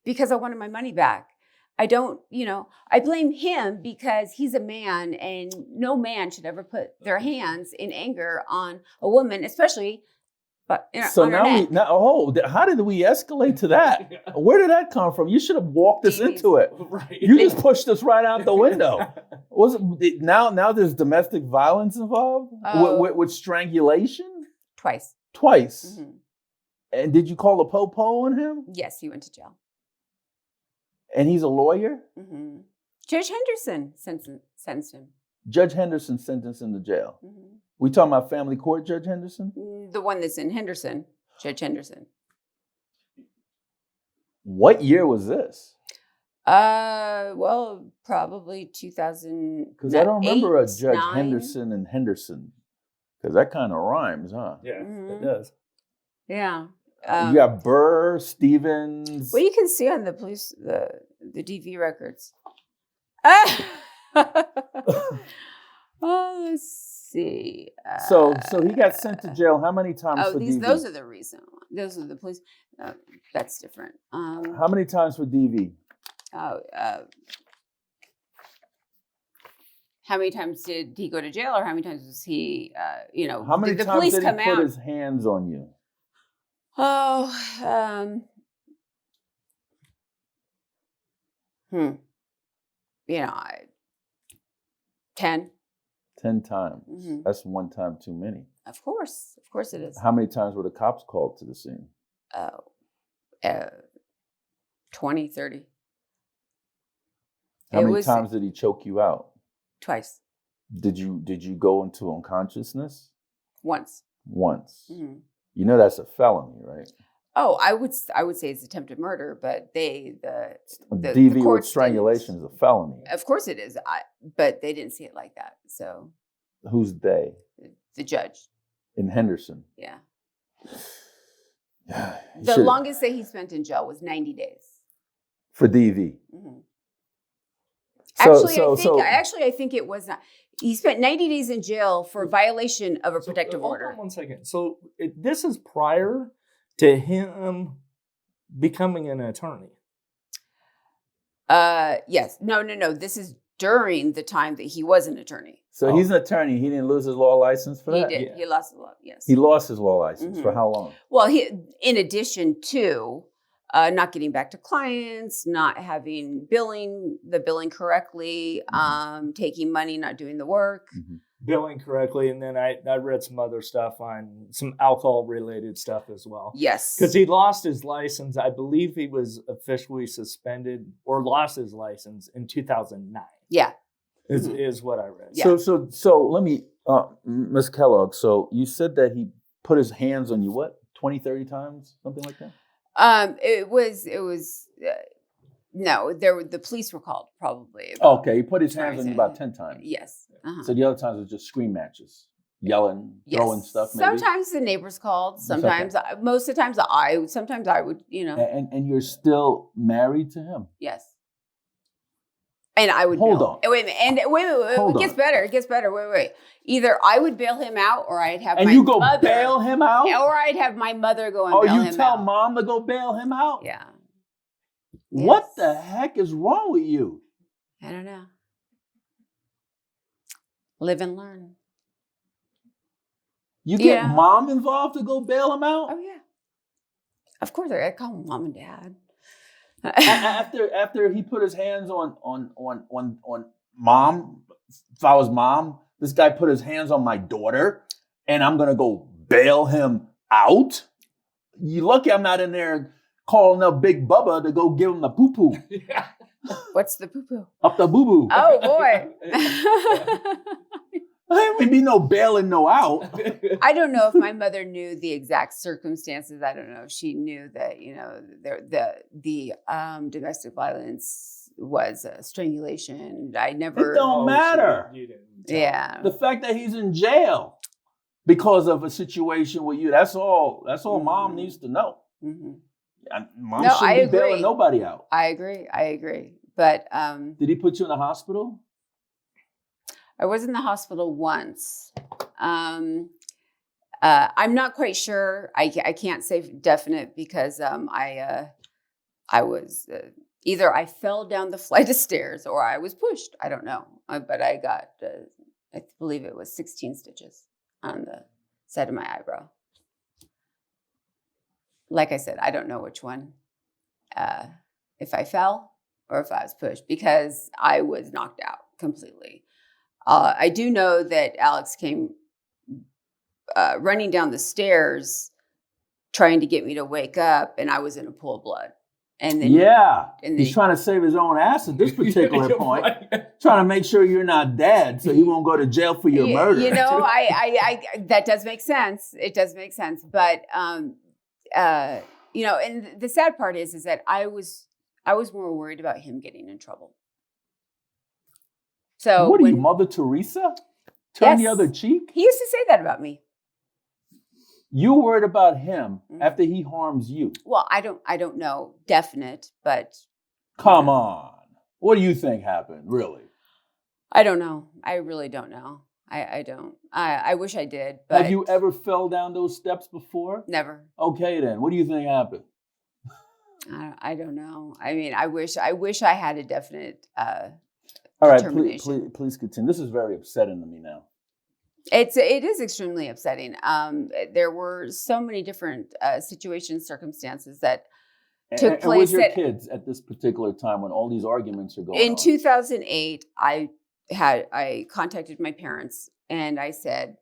because I wanted my money back. I blame him because he's a man, and no man should ever put their hands in anger on a woman, especially so on how did we escalate to that? Where did that come from? You should have walked us into it. Right. You just pushed us right out the window. Now there's domestic violence involved with strangulation? Twice. Mm-hmm. And did you call a po-po on him? Yes, he went to jail. And he's a lawyer? Mm-hmm. Judge Henderson sentenced him. Judge Henderson sentenced him to jail. Mm-hmm. We talking about family court, Judge Henderson? The one that's in Henderson, Judge Henderson. What year was this? Probably 2000. Because I don't remember a Judge Henderson and Henderson. Because that kind of rhymes, huh? Yeah, mm-hmm. It does. Yeah. You got Burr, Stevens. Well, you can see on the police the DV records. Let's see. So he got sent to jail how many times for DV? Those are the recent ones. Those are the police. That's different. How many times for DV? How many times did he go to jail, or how many times was he? How many times police did he put his hands on you? 10. 10 times. Mm-hmm. That's one time too many. Of course it is. How many times were the cops called to the scene? 20, 30. How many times did he choke you out? Twice. Did you go into unconsciousness? Once. Mm-hmm. You know that's a felony, right? Oh, I would say it's attempted murder, but the DV with strangulation is a felony. Of course it is, but they didn't see it like that. So who's they? The judge in Henderson. Yeah. Yeah. The longest that he spent in jail was 90 days for DV. Mm-hmm. So, I think it was not. He spent 90 days in jail for violation of a protective order. Hold on 1 second. So this is prior to him becoming an attorney. Yes. No. This is during the time that he was an attorney. So he's an attorney. He didn't lose his law license for that? He did. Yeah. He lost his law, yes. He lost his law license for how long? Well, in addition to not getting back to clients, not having the billing correctly, taking money, not doing the work. Mm-hmm. Billing correctly, and then I read some other stuff on some alcohol-related stuff as well. Yes. Because he lost his license. I believe he was officially suspended or lost his license in 2009. Yeah. Is what I read. Yeah. So let me, Ms. Kellogg, so you said that he put his hands on you, what, 20, 30 times? Something like that? It was no, the police were called probably. Okay, he put his hands on you about 10 times. Yes. Uh-huh. So the other times it was just scream matches, yelling, throwing stuff. Maybe? Sometimes the neighbors called. Sometimes, most of the times sometimes I would, And you're still married to him? Yes. And I would hold on. Wait a minute. And wait. It gets better. It gets better. Wait. Either I would bail him out, or I'd have my mother bail him out, or I'd have my mother go and bail him out. Oh, you tell mom to go bail him out? Yeah. What the heck is wrong with you? I don't know. Live and learn. You get mom involved to go bail him out? Oh yeah. Of course, I call him mom and dad. After he put his hands on mom, if I was mom, this guy put his hands on my daughter, and I'm gonna go bail him out. You lucky I'm not in there calling up Big Bubba to go give him the poo poo. Yeah. What's the poo poo? Up the boo boo. Oh boy. There would be no bailing, no out. I don't know if my mother knew the exact circumstances. I don't know if she knew that, the domestic violence was strangulation. I never. It don't matter. You didn't yeah. The fact that he's in jail because of a situation with you, that's all mom needs to know. Mm-hmm. Mom shouldn't be bailing nobody out. I agree. But did he put you in the hospital? I was in the hospital once. I'm not quite sure. I can't say definite because I was either I fell down the flight of stairs or I was pushed. I don't know. But I got, I believe it was 16 stitches on the side of my eyebrow. Like I said, I don't know which one. If I fell or if I was pushed, because I was knocked out completely. I do know that Alex came running down the stairs trying to get me to wake up, and I was in a pool of blood. And then he's trying to save his own ass at this particular point, trying to make sure you're not dead, so he won't go to jail for your murder. I that does make sense. It does make sense, but and the sad part is that I was more worried about him getting in trouble. So what are you, Mother Teresa? Turn the other cheek? He used to say that about me. You worried about him after he harms you? Well, I don't know definite, but come on. What do you think happened, really? I don't know. I really don't know. I don't. I wish I did. But have you ever fell down those steps before? Never. Okay, then. What do you think happened? I don't know. I mean, I wish I had a definite all right, please continue. This is very upsetting to me now. It is extremely upsetting. There were so many different situations, circumstances that took place. And with your kids at this particular time when all these arguments are going on? In 2008, I contacted my parents and I said,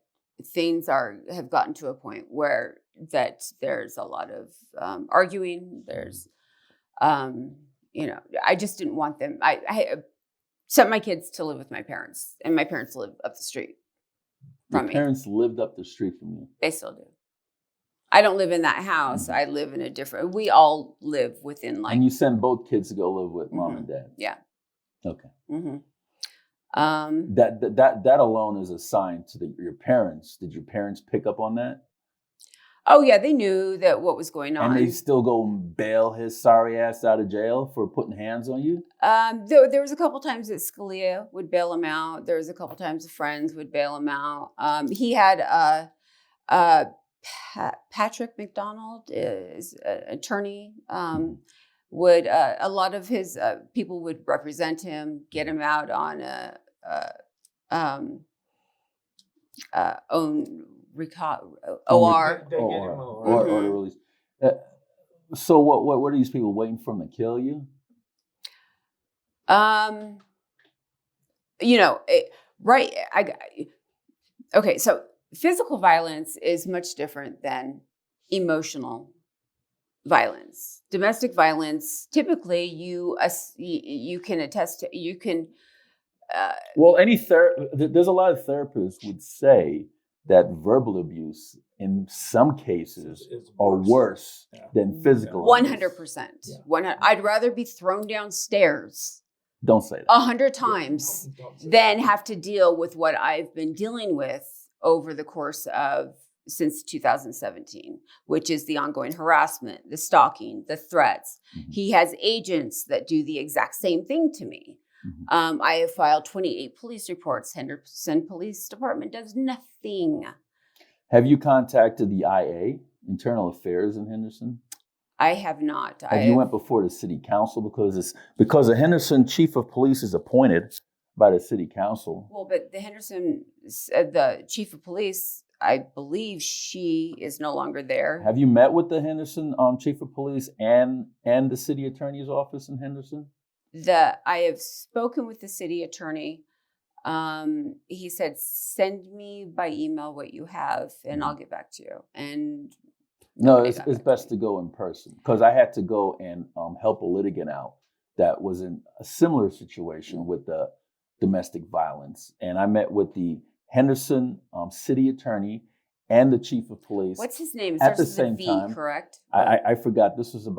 things have gotten to a point where that there's a lot of arguing. There's, I just didn't want them. I sent my kids to live with my parents, and my parents live up the street from me. Your parents lived up the street from you. They still do. I don't live in that house. I live in a different. We all live within And you send both kids to go live with mom and dad. Yeah. Okay. Mm-hmm. That alone is a sign to your parents. Did your parents pick up on that? Oh yeah, they knew that what was going on. And they still go and bail his sorry ass out of jail for putting hands on you? There was a couple times that Scalia would bail him out. There was a couple times the friends would bail him out. He had Patrick McDonald is an attorney. Would a lot of his people would represent him, get him out on own OR. Or release. So what are these people waiting for him to kill you? Right. Okay, so physical violence is much different than emotional violence. Domestic violence, typically, you can attest to. You can. Well, there's a lot of therapists would say that verbal abuse in some cases are worse than physical. 100%. I'd rather be thrown downstairs. Don't say that. 100 times than have to deal with what I've been dealing with over the course of since 2017, which is the ongoing harassment, the stalking, the threats. Mm-hmm. He has agents that do the exact same thing to me. Mm-hmm. I have filed 28 police reports. Henderson Police Department does nothing. Have you contacted the IA, Internal Affairs in Henderson? I have not. Have you went before the city council because the Henderson chief of police is appointed by the city council? Well, but the chief of police, I believe she is no longer there. Have you met with the Henderson chief of police and the city attorney's office in Henderson? I have spoken with the city attorney. He said, send me by email what you have and I'll get back to you. And no, it's best to go in person because I had to go and help a litigant out that was in a similar situation with the domestic violence. And I met with the Henderson city attorney and the chief of police. What's his name? It at the starts same with a V, time. Correct? I forgot. This was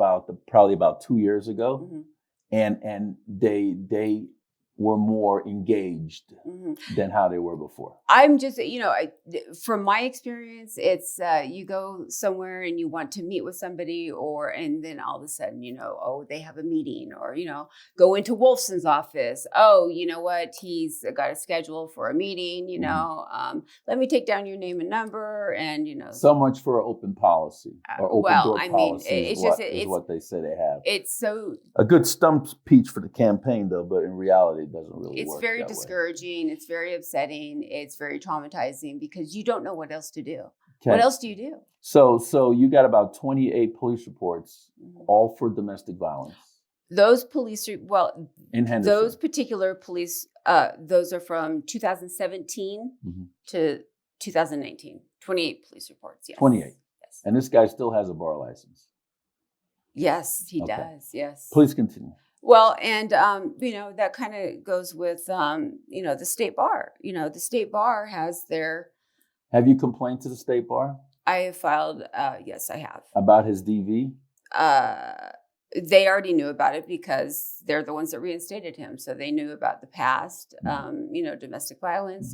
probably about 2 years ago. Mm-hmm. And they were more engaged than how they were before. I'm just, from my experience, it's you go somewhere and you want to meet with somebody and then all of a sudden, they have a meeting or, go into Wolfson's office. Oh, you know what? He's got a schedule for a meeting, let me take down your name and number and, So much for an open policy or open door policy is what they say they have. It's so... A good stump speech for the campaign, though, but in reality, it doesn't really work. It's very discouraging. It's very upsetting. It's very traumatizing because you don't know what else to do. Okay. What else do you do? So you got about 28 police reports, all for domestic violence. Those in Henderson. Those particular police, those are from 2017 to 2019. 28 police reports. Yes. 28. Yes. And this guy still has a bar license. Yes, he does. Yes. Please continue. Well, and, that kind of goes with, the state bar. The state bar has their... Have you complained to the state bar? I have filed, yes, I have. About his DV? They already knew about it because they're the ones that reinstated him. So they knew about the past, domestic violence.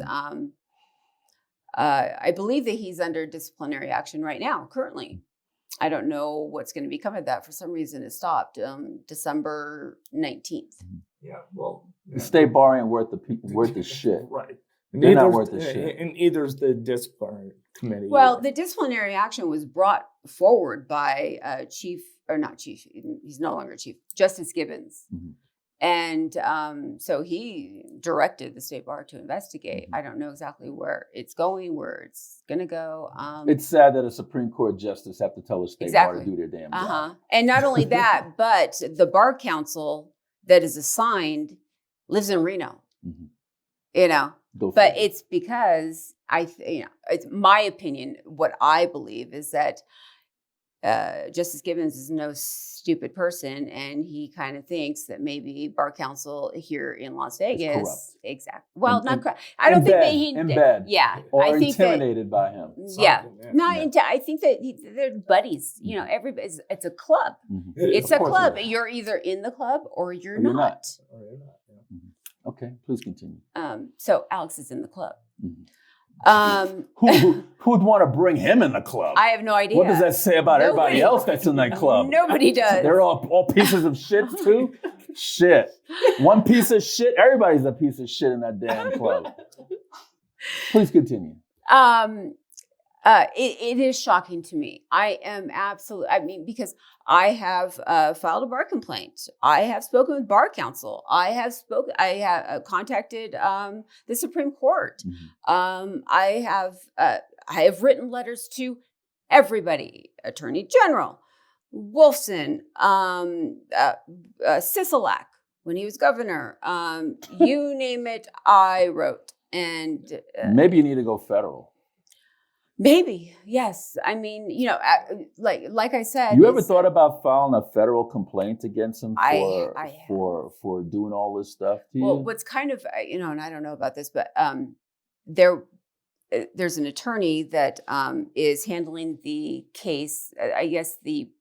I believe that he's under disciplinary action right now, currently. I don't know what's going to become of that. For some reason, it stopped December 19th. Yeah, well, the state bar ain't worth the shit. Right. They're not worth the shit. And either's the disciplinary committee. Well, the disciplinary action was brought forward by he's no longer chief, Justice Gibbons. Mm-hmm. And so he directed the state bar to investigate. Mm-hmm. I don't know exactly where it's going, where it's going to go. It's sad that a Supreme Court justice have to tell the state bar to do their damn job. And not only that, but the bar council that is assigned lives in Reno. Mm-hmm. But it's because it's my opinion. What I believe is that Justice Gibbons is no stupid person, and he kind of thinks that maybe bar counsel here in Las Vegas, exactly. Well, not corrupt. I don't think that in bed, yeah, or I think intimidated by him. Yeah, I think that they're buddies. You know, everybody. It's a club. Mm-hmm. It's a club. You're either in the club or you're not. Or you're not. Yeah. Mm-hmm. Okay, please continue. So Alex is in the club. Mm-hmm. Who'd want to bring him in the club? I have no idea. What does that say about everybody else that's in that club? Nobody does. They're all pieces of shit too. Shit, one piece of shit. Everybody's a piece of shit in that damn club. Please continue. It is shocking to me. I am absolutely. I mean, because I have filed a bar complaint. I have spoken with bar counsel. I have contacted the Supreme Court. Mm-hmm. I have written letters to everybody: Attorney General Wolfson, Sisolak when he was governor. You name it, I wrote. And maybe you need to go federal. Maybe, yes. I mean, like I said. You ever thought about filing a federal complaint against him for doing all this stuff to you? Well, what's kind of, and I don't know about this, but there's an attorney that is handling the case. I guess the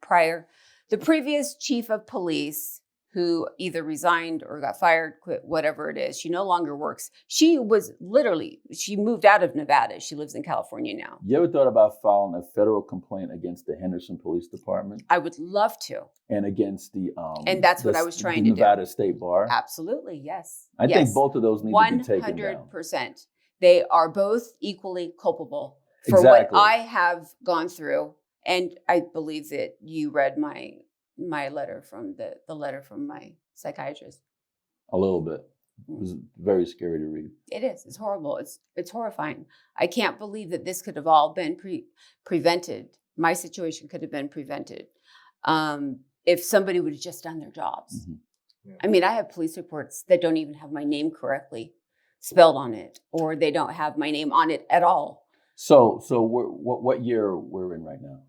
previous chief of police, who either resigned or got fired, quit, whatever it is. She no longer works. She moved out of Nevada. She lives in California now. You ever thought about filing a federal complaint against the Henderson Police Department? I would love to. And against the and that's what I was trying to do. Nevada State Bar? Absolutely, yes. I think both of those need to be taken down. 100%. They are both equally culpable for what I have gone through. And I believe that you read my letter from the letter from my psychiatrist. A little bit. It was very scary to read. It is. It's horrible. It's horrifying. I can't believe that this could have all been prevented. My situation could have been prevented if somebody would have just done their jobs. Mm-hmm. Yeah. I mean, I have police reports that don't even have my name correctly spelled on it, or they don't have my name on it at all. So what year we're in right now?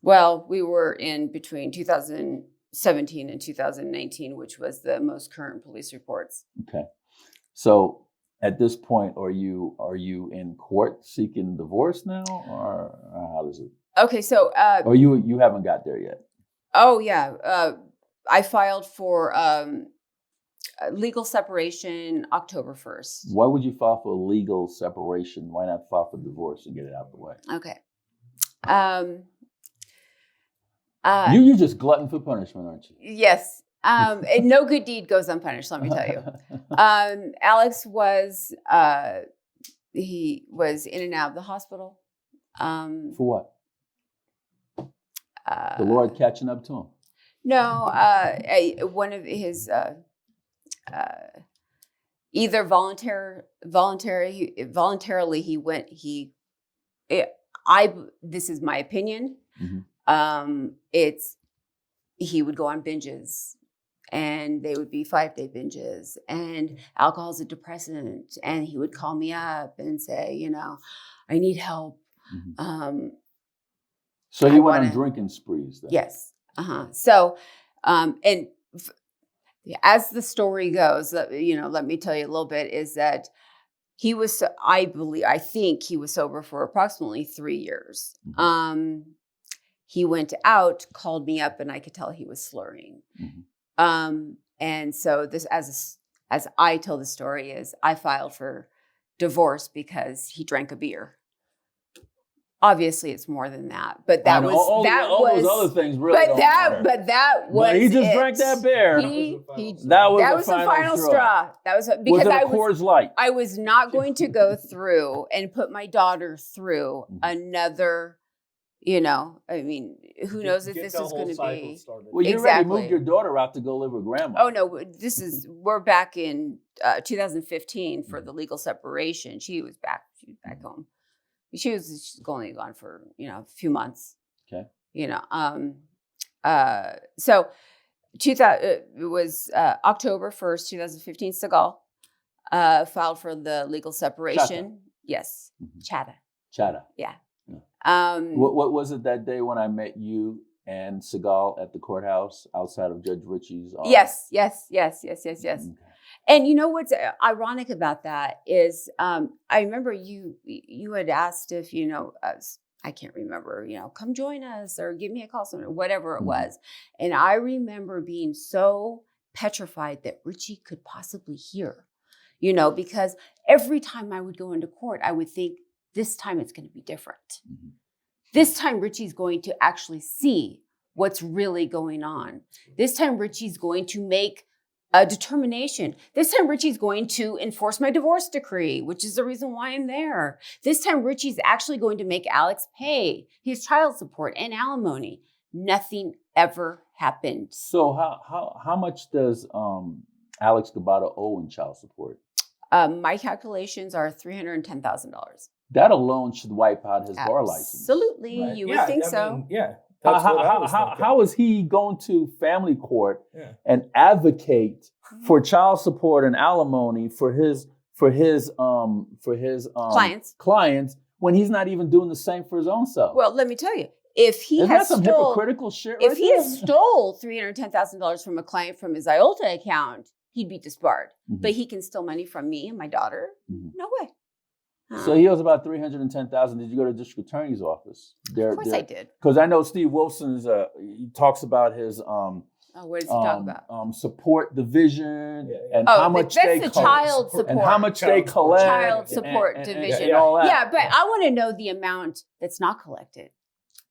Well, we were in between 2017 and 2019, which was the most current police reports. Okay. So at this point, are you in court seeking divorce now, or how does it? Okay, so or you haven't got there yet? Oh yeah, I filed for legal separation October 1st. Why would you file for legal separation? Why not file for divorce and get it out the way? Okay. You're just glutton for punishment, aren't you? Yes. And no good deed goes unpunished, let me tell you. Alex was he was in and out of the hospital. For what? The Lord catching up to him? No, one of his either voluntarily he went. This is my opinion. Mm-hmm. He would go on binges, and they would be 5-day binges, and alcohol is a depressant, and he would call me up and say, I need help. Mm-hmm. So he went on drinking sprees then? Yes. So, as the story goes, let me tell you a little bit, is that he was, I think he was sober for approximately 3 years. Mm-hmm. He went out, called me up, and I could tell he was slurring. Mm-hmm. And so this, as I tell the story, is I filed for divorce because he drank a beer. Obviously, it's more than that, but that was all those other things really don't matter. But that was. But he just drank that beer. That was the final straw. That was because I was. Light? I was not going to go through and put my daughter through another. I mean, who knows if this is going to be. Well, you already moved your daughter out to go live with grandma. Oh no, we're back in 2015 for the legal separation. She was back home. She's only gone for a few months. Okay. So it was October 1st, 2015. Segal. filed for the legal separation. Yes, Chatta. Chatta. Yeah. What was it that day when I met you and Segal at the courthouse outside of Judge Ritchie's office? Yes. And you know what's ironic about that is I remember you had asked if, I can't remember, come join us or give me a call, whatever it was. And I remember being so petrified that Ritchie could possibly hear, because every time I would go into court, I would think this time it's going to be different. This time Ritchie's going to actually see what's really going on. This time Ritchie's going to make a determination. This time Ritchie's going to enforce my divorce decree, which is the reason why I'm there. This time Ritchie's actually going to make Alex pay his child support and alimony. Nothing ever happened. So how much does Alex Ghibaudo owe in child support? My calculations are $310,000. That alone should wipe out his bar license. Absolutely, right? You would think so. Mean, yeah. How is he going to family court and advocate for child support and alimony for his clients when he's not even doing the same for his own self? Well, let me tell you, if he has some hypocritical shit, if he has stole $310,000 from a client from his IOLTA account, he'd be disbarred. But he can steal money from me and my daughter. No way. So he owes about $310,000. Did you go to the district attorney's office? Of course I did. Because I know Steve Wilson's. He talks about his. What does he talk about? Support division and how much that's the child support and how much they collect. Child support division. And all that. Yeah, but I want to know the amount that's not collected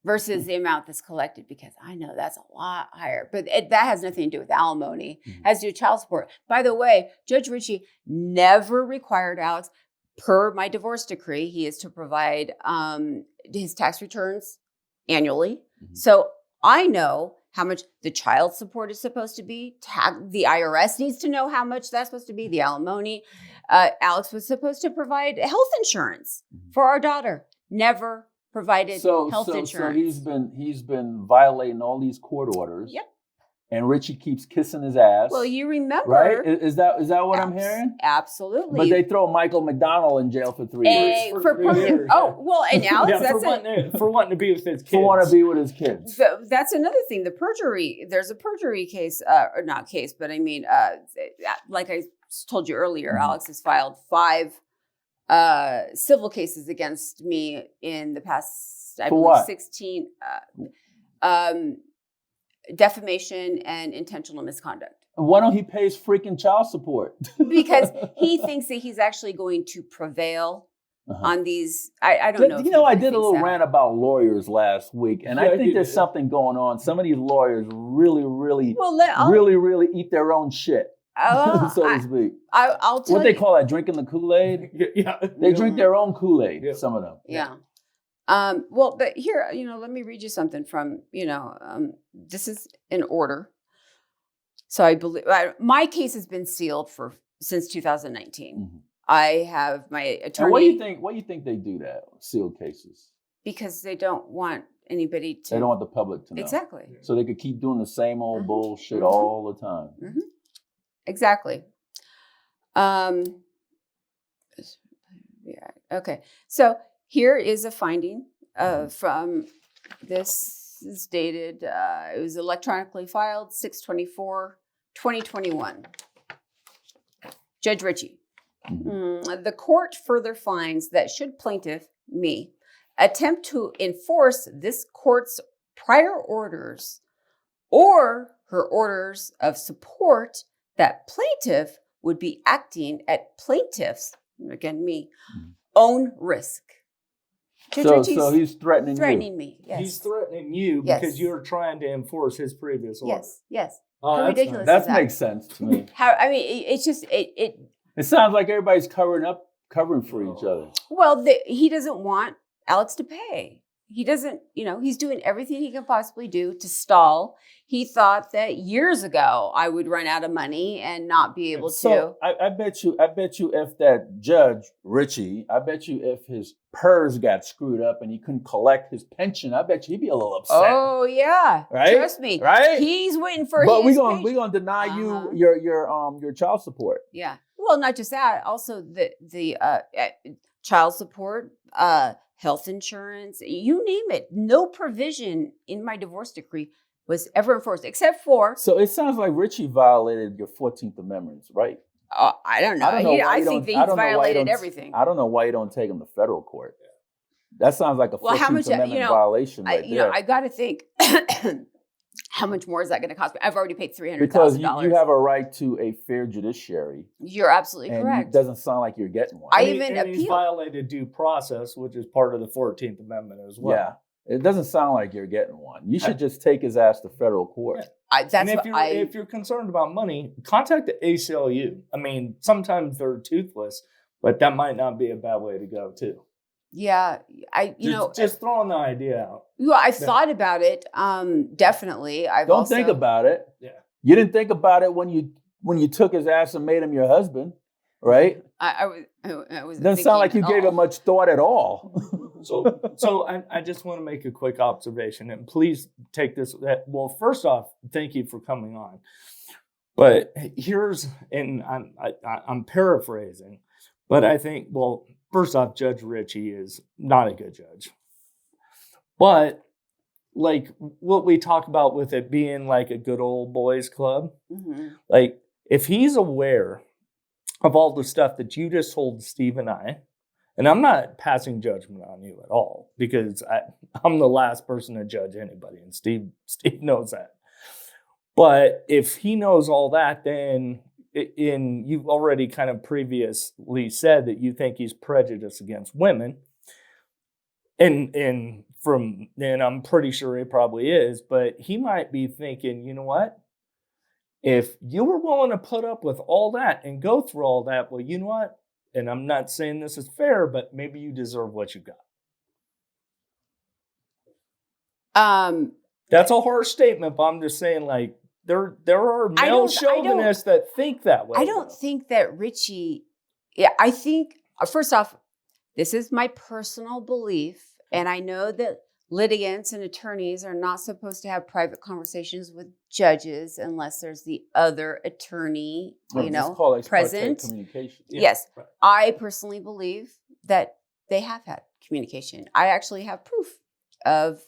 versus the amount that's collected, because I know that's a lot higher. But that has nothing to do with alimony. It has to do with child support. By the way, Judge Ritchie never required Alex. Per my divorce decree, he is to provide his tax returns annually. So I know how much the child support is supposed to be. The IRS needs to know how much that's supposed to be, the alimony. Alex was supposed to provide health insurance for our daughter. Never provided health insurance. So he's been violating all these court orders. Yep. And Ritchie keeps kissing his ass. Well, you remember, right? Is that what I'm hearing? Absolutely. But they throw Michael McDonald in jail for 3 years. For permanent. Oh, well, and Alex, for wanting to be with his kids. For wanting to be with his kids. So that's another thing. The perjury. There's a perjury case, or not case, but I mean, like I told you earlier, Alex has filed 5 civil cases against me in the past. I believe 16. Defamation and intentional misconduct. Why don't he pay his freaking child support? Because he thinks that he's actually going to prevail on these. I don't know. You know, I did a little rant about lawyers last week, and I think there's something going on. Some of these lawyers really eat their own shit, so to speak. I'll tell you. What they call that, drinking the Kool-Aid? They drink their own Kool-Aid, some of them. Yeah. Well, but here, let me read you something from, this is an order. So I believe my case has been sealed since 2019. I have my attorney. And what do you think they do that, sealed cases? Because they don't want anybody to. They don't want the public to know. Exactly. So they could keep doing the same old bullshit all the time. Exactly. Yeah. Okay. So here is a finding from this is dated, it was electronically filed 6/24/2021. Judge Ritchie. The court further finds that should plaintiff, me, attempt to enforce this court's prior orders or her orders of support, that plaintiff would be acting at plaintiff's, again me, own risk. So he's threatening me. Yes. He's threatening you because you're trying to enforce his previous order. Yes. How ridiculous is that? That makes sense to me. It's just it sounds like everybody's covering for each other. Well, he doesn't want Alex to pay. He doesn't, he's doing everything he can possibly do to stall. He thought that years ago I would run out of money and not be able to. I bet you if that Judge Ritchie, if his PERS got screwed up and he couldn't collect his pension, I bet you he'd be a little upset. Oh yeah, right? Trust me, right? He's waiting for. But we're gonna deny you your child support. Yeah. Well, not just that. Also, the child support, health insurance, you name it. No provision in my divorce decree was ever enforced, except for. So it sounds like Ritchie violated your 14th Amendment, right? I don't know. I think that he's violated everything. I don't know why you don't take him to federal court. That sounds like a 14th Amendment violation right there. I got to think, how much more is that going to cost me? I've already paid $300,000. Because you have a right to a fair judiciary. You're absolutely correct. It doesn't sound like you're getting one. He's violated due process, which is part of the 14th Amendment as well. Yeah. It doesn't sound like you're getting one. You should just take his ass to federal court. If you're concerned about money, contact the ACLU. I mean, sometimes they're toothless, but that might not be a bad way to go too. Yeah, just throwing the idea out. Well, I've thought about it. Definitely. Don't think about it. Yeah, you didn't think about it when you took his ass and made him your husband, right? I was. It doesn't sound like you gave it much thought at all. So I just want to make a quick observation, and please take this. Well, first off, thank you for coming on. But I'm paraphrasing, but I think, well, first off, Judge Ritchie is not a good judge. But like what we talk about with it being like a good old boys club, like if he's aware of all the stuff that you just told Steve and I, and I'm not passing judgment on you at all because I'm the last person to judge anybody, and Steve knows that. But if he knows all that, then you've already kind of previously said that you think he's prejudiced against women, and I'm pretty sure he probably is. But he might be thinking, you know what? If you were willing to put up with all that and go through all that, well, you know what? And I'm not saying this is fair, but maybe you deserve what you got. That's a harsh statement, but I'm just saying, like, there are male chauvinists that think that way. I don't think that Ritchie. Yeah, I think first off, this is my personal belief, and I know that litigants and attorneys are not supposed to have private conversations with judges unless there's the other attorney, present. Communication. Yeah. Yes. Right. I personally believe that they have had communication. I actually have proof of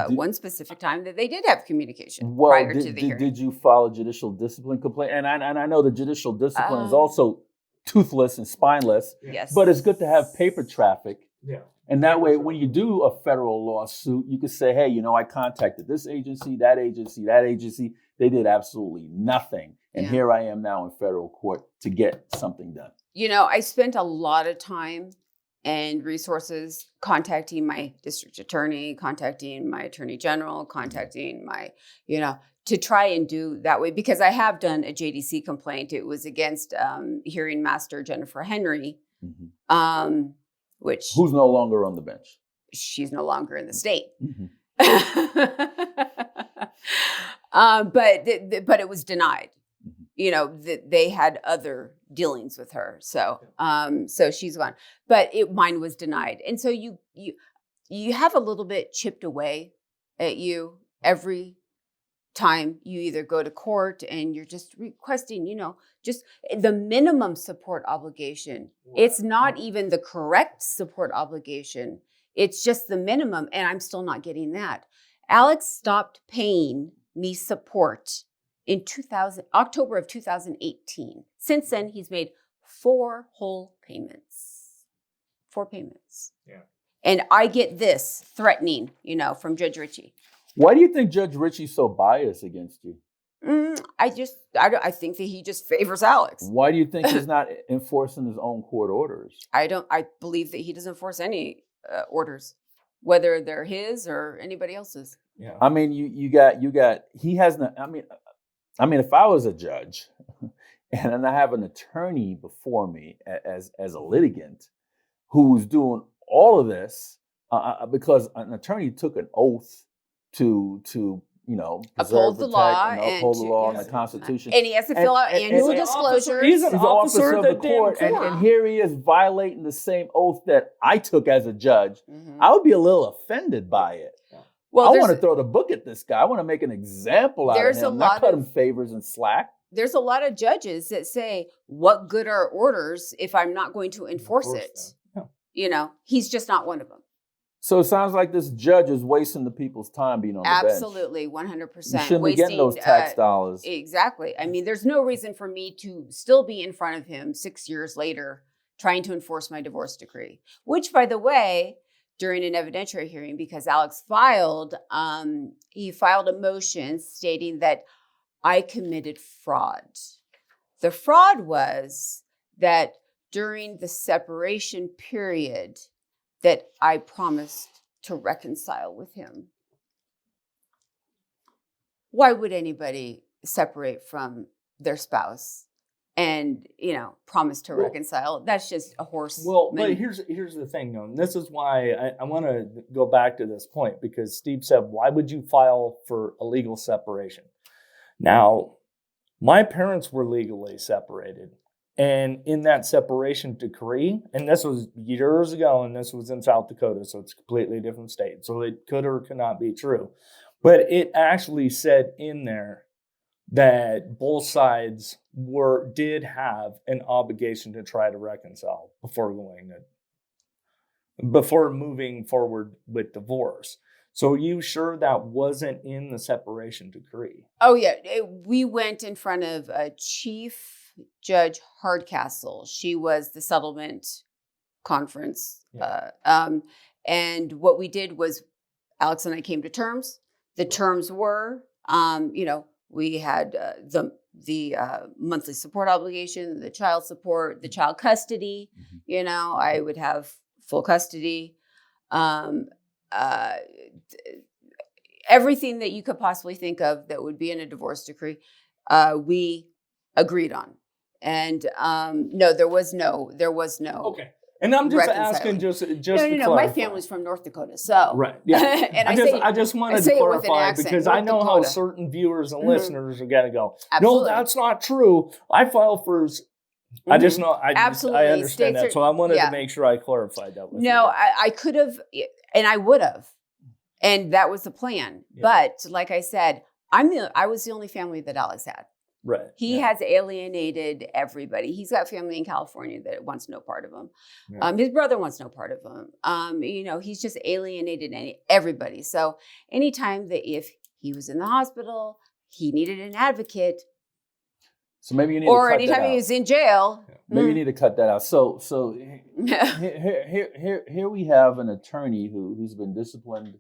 one specific time that they did have communication prior to the hearing. Did you file a judicial discipline complaint? And I know the judicial discipline is also toothless and spineless. Yes. But it's good to have paper traffic. Yeah. And that way, when you do a federal lawsuit, you can say, hey, I contacted this agency, that agency, that agency. They did absolutely nothing. And here I am now in federal court to get something done. I spent a lot of time and resources contacting my district attorney, contacting my attorney general, contacting my, to try and do that way. Because I have done a JDC complaint. It was against hearing master Jennifer Henry. Mm-hmm. Who's no longer on the bench. She's no longer in the state. Mm-hmm. But it was denied. Mm-hmm. They had other dealings with her. So she's gone. But mine was denied. And so you have a little bit chipped away at you every time you either go to court and you're just requesting, just the minimum support obligation. It's not even the correct support obligation. It's just the minimum. And I'm still not getting that. Alex stopped paying me support in October of 2018. Since then, he's made 4 whole payments. 4 payments. Yeah. And I get this threatening, from Judge Ritchie. Why do you think Judge Ritchie's so biased against you? I think that he just favors Alex. Why do you think he's not enforcing his own court orders? I believe that he doesn't enforce any orders, whether they're his or anybody else's. Yeah. I mean, you got, he hasn't, I mean, if I was a judge and then I have an attorney before me as a litigant who's doing all of this, because an attorney took an oath to uphold the law and the Constitution. And he has to fill out annual disclosures. He's an officer of the court, and here he is violating the same oath that I took as a judge. Mm-hmm. I would be a little offended by it. Well, I want to throw the book at this guy. I want to make an example out of him, not cut him favors and slack. there's a lot of judges that say, what good are orders if I'm not going to enforce it? Yeah. He's just not one of them. So it sounds like this judge is wasting the people's time being on the bench. Absolutely, 100%. You shouldn't be getting those tax dollars. Exactly. I mean, there's no reason for me to still be in front of him 6 years later trying to enforce my divorce decree, which, by the way, during an evidentiary hearing, because Alex filed a motion stating that I committed fraud. The fraud was that during the separation period that I promised to reconcile with him. Why would anybody separate from their spouse and, promise to reconcile? That's just a horse. Well, but here's the thing, though. And this is why I want to go back to this point, because Steve said, why would you file for a legal separation? Now, my parents were legally separated. And in that separation decree, and this was years ago, and this was in South Dakota, so it's a completely different state. So it could or could not be true. But it actually said in there that both sides did have an obligation to try to reconcile before moving forward with divorce. So are you sure that wasn't in the separation decree? Oh, yeah. We went in front of Chief Judge Hardcastle. She was the settlement conference. Yeah. And what we did was Alex and I came to terms. The terms were, we had the monthly support obligation, the child support, the child custody. Mm-hmm. I would have full custody. Everything that you could possibly think of that would be in a divorce decree, we agreed on. And no, there was no. Okay. And I'm just asking, just to clarify. My family's from North Dakota, so right. Yeah. And I just wanted to clarify because I know how certain viewers and listeners are going to go. Absolutely. No, that's not true. I filed for. I just know. I understand States that, so I wanted to make sure I clarified that. With you. I could have, and I would have, and that was the plan. Yeah. But like I said, I was the only family that Alex had. Right. He has alienated everybody. He's got family in California that wants no part of him. Yeah. His brother wants no part of him. He's just alienated everybody. So anytime that if he was in the hospital, he needed an advocate. So maybe you need or to cut anytime that out. He was in jail. Yeah. Maybe you need to cut that out. So here we have an attorney who's been disciplined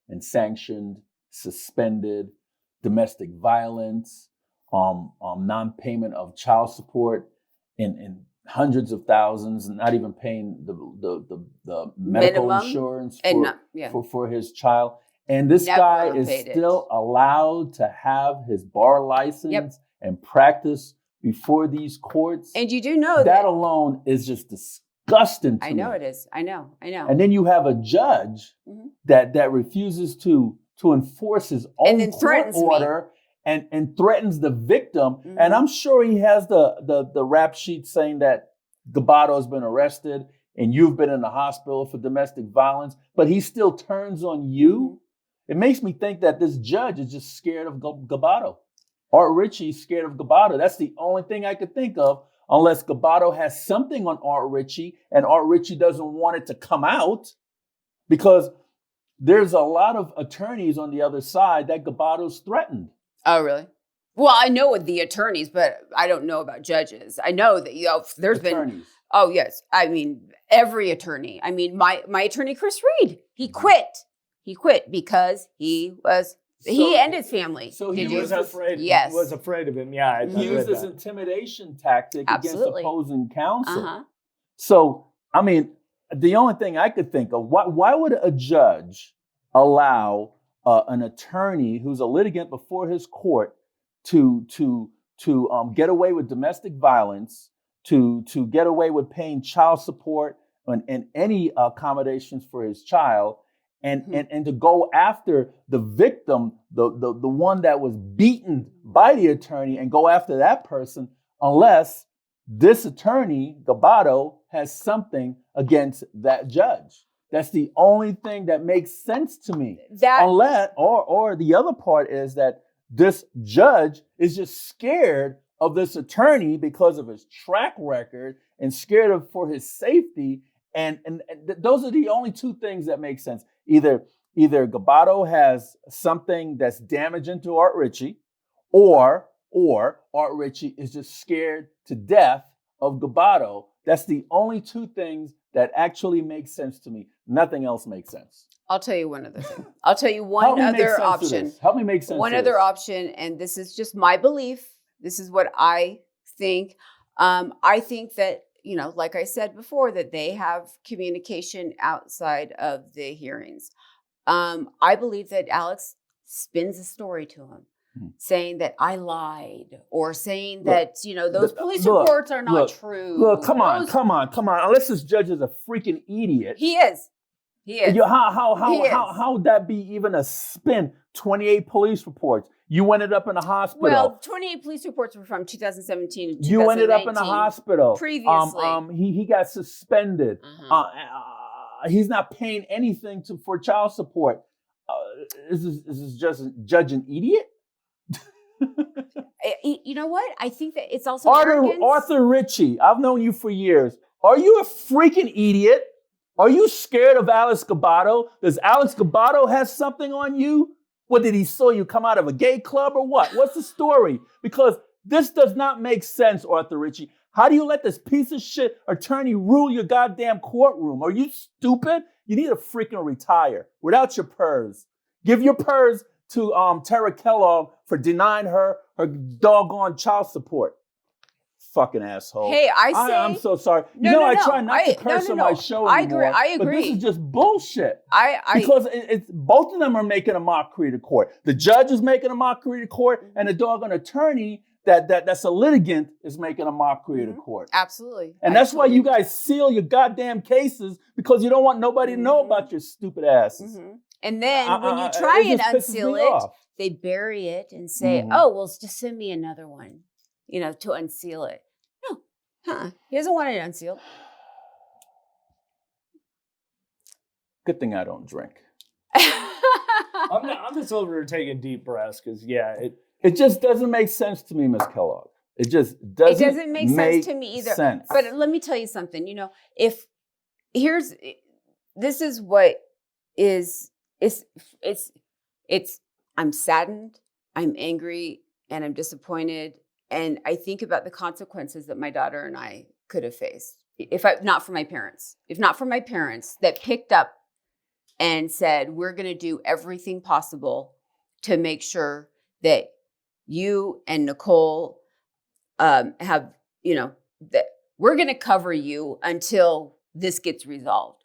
and sanctioned, suspended, domestic violence, non-payment of child support in hundreds of thousands, and not even paying the medical minimum insurance for his child. And this guy is still allowed to have his bar license and practice before these courts. And you do know that alone is just disgusting to me. I know it is. I know. And then you have a judge that refuses to enforce his own court order. And threatens the victim. Mm-hmm. And I'm sure he has the rap sheet saying that Ghibaudo has been arrested and you've been in the hospital for domestic violence, but he still turns on you. Mm-hmm. It makes me think that this judge is just scared of Ghibaudo. Art Ritchie's scared of Ghibaudo. That's the only thing I could think of, unless Ghibaudo has something on Art Ritchie and Art Ritchie doesn't want it to come out, because there's a lot of attorneys on the other side that Ghibaudo's threatened. Oh, really? Well, I know the attorneys, but I don't know about judges. I know that there's attorneys. Oh, yes. I mean, every attorney. I mean, my attorney, Chris Reed, he quit. He quit because he and his family. So he was afraid. Yes. Was afraid of him. Yeah. He used this intimidation tactic against opposing counsel. Uh-huh. So, I mean, the only thing I could think of, why would a judge allow an attorney who's a litigant before his court to get away with domestic violence, to get away with paying child support and any accommodations for his child, and to go after the victim, the one that was beaten by the attorney, and go after that person, unless this attorney, Ghibaudo, has something against that judge. That's the only thing that makes sense to me. Unless, or the other part is that this judge is just scared of this attorney because of his track record and scared for his safety. And those are the only two things that make sense. Either Ghibaudo has something that's damaging to Art Ritchie, or Art Ritchie is just scared to death of Ghibaudo. That's the only two things that actually make sense to me. Nothing else makes sense. I'll tell you one other thing. I'll tell you one other option. Help me make sense. One other option, and this is just my belief. This is what I think. I think that, like I said before, that they have communication outside of the hearings. I believe that Alex spins a story to him, saying that I lied, or saying that, those police reports are not true. Look, come on. Unless this judge is a freaking idiot. He is. How would that be even a spin? 28 police reports. You ended up in a hospital. Well, 28 police reports were from 2017 and 2018. You ended up in a hospital. Previously. He got suspended. He's not paying anything for child support. Is this just judge an idiot? You know what? I think that it's also Arthur Ritchie. I've known you for years. Are you a freaking idiot? Are you scared of Alex Ghibaudo? Does Alex Ghibaudo have something on you? What, did he saw you come out of a gay club or what? What's the story? Because this does not make sense, Arthur Ritchie. How do you let this piece of shit attorney rule your goddamn courtroom? Are you stupid? You need to freaking retire without your purse. Give your purse to Tara Kellogg for denying her doggone child support. Fucking asshole. Hey, I'm so sorry. I try not to curse on my show anymore. I agree. But this is just bullshit. Because it's both of them are making a mockery to court. The judge is making a mockery to court, and the doggone attorney that's a litigant is making a mockery to court. Absolutely. And that's why you guys seal your goddamn cases, because you don't want nobody to know about your stupid asses. And then when you try and unseal it, they bury it and say, oh, well, just send me another one, to unseal it. No, he doesn't want it unsealed. Good thing I don't drink. I'm just over here taking deep breaths because, it just doesn't make sense to me, Miss Kellogg. It just doesn't. It doesn't make sense to me either. Sense. But let me tell you something. This is what is. I'm saddened, I'm angry, and I'm disappointed. And I think about the consequences that my daughter and I could have faced if not for my parents that picked up and said, we're going to do everything possible to make sure that you and Nicole have, that we're going to cover you until this gets resolved.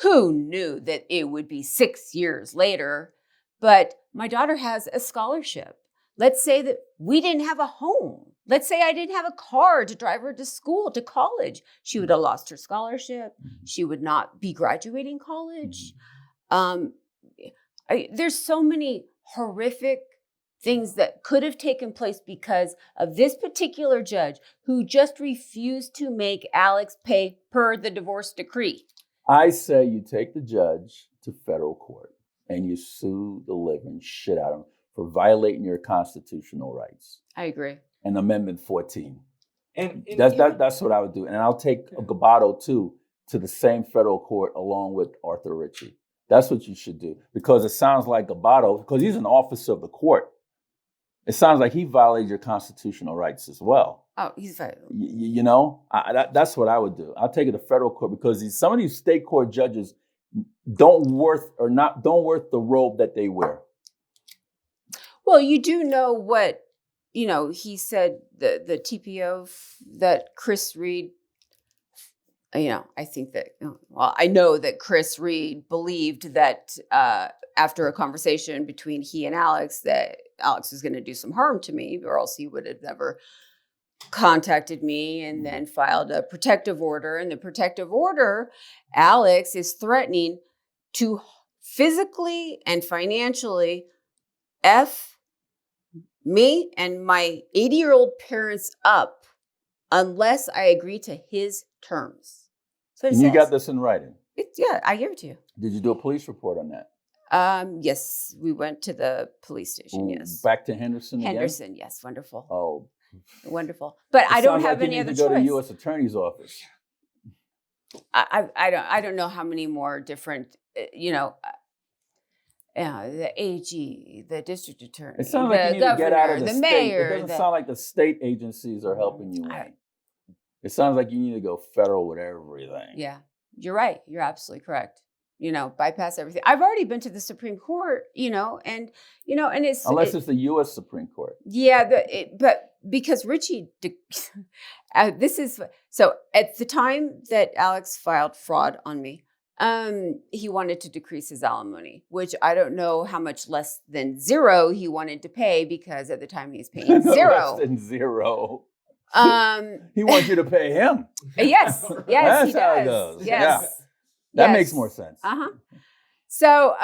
Who knew that it would be 6 years later? But my daughter has a scholarship. Let's say that we didn't have a home. Let's say I didn't have a car to drive her to school, to college. She would have lost her scholarship. She would not be graduating college. There's so many horrific things that could have taken place because of this particular judge who just refused to make Alex pay per the divorce decree. I say you take the judge to federal court and you sue the living shit out of him for violating your constitutional rights. I agree. And Amendment 14. And that's what I would do. And I'll take Ghibaudo too to the same federal court along with Arthur Ritchie. That's what you should do. Because it sounds like Ghibaudo, because he's an officer of the court, it sounds like he violated your constitutional rights as well. Oh, he's violated. That's what I would do. I'll take it to federal court because some of these state court judges don't worth the robe that they wear. Well, you do know what, he said, the TPO that Chris Reed, I think that, I know that Chris Reed believed that after a conversation between he and Alex, that Alex was going to do some harm to me, or else he would have never contacted me and then filed a protective order. And the protective order, Alex is threatening to physically and financially F me and my 80-year-old parents up unless I agree to his terms. So and you got this in writing? I gave it to you. Did you do a police report on that? Yes, we went to the police station, yes. Back to Henderson again? Henderson, yes, wonderful. Oh, Wonderful. But I It don't sounds have like any you other need to go to choice. U.S. Attorney's office. I don't know how many more different, the AG, the district attorney, It sounds like you the need to get out of governor, the the state. mayor. It doesn't sound like the state agencies are helping you win. It sounds like you need to go federal with everything. Yeah, you're right. You're absolutely correct. Bypass everything. I've already been to the Supreme Court, and it's Unless it's the U.S. Supreme Court. Yeah, but because Ritchie, this is so at the time that Alex filed fraud on me, he wanted to decrease his alimony, which I don't know how much less than zero he wanted to pay, because at the time he's paying zero. Less than zero. He wants you to pay him. Yes, That's he does. how it goes. Yes. Yeah. That makes more sense. So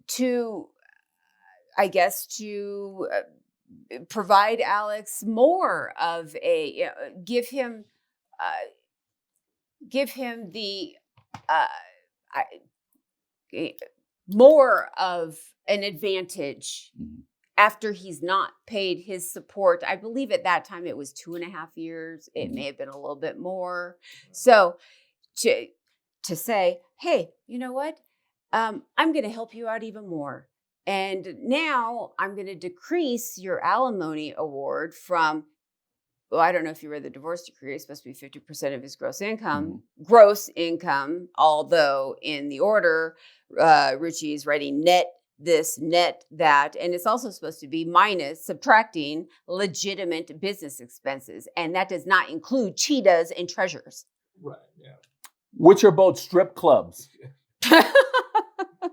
to provide Alex more of give him the more of an advantage after he's not paid his support. I believe at that time it was 2.5 years. It may have been a little bit more. So to say, hey, you know what? I'm going to help you out even more. And now I'm going to decrease your alimony award from, I don't know if you read the divorce decree, it's supposed to be 50% of his gross income. Gross income, although in the order, Ritchie's writing net this, net that, and it's also supposed to be minus, subtracting legitimate business expenses. And that does not include cheetahs and treasures. Right, yeah. Which are both strip clubs.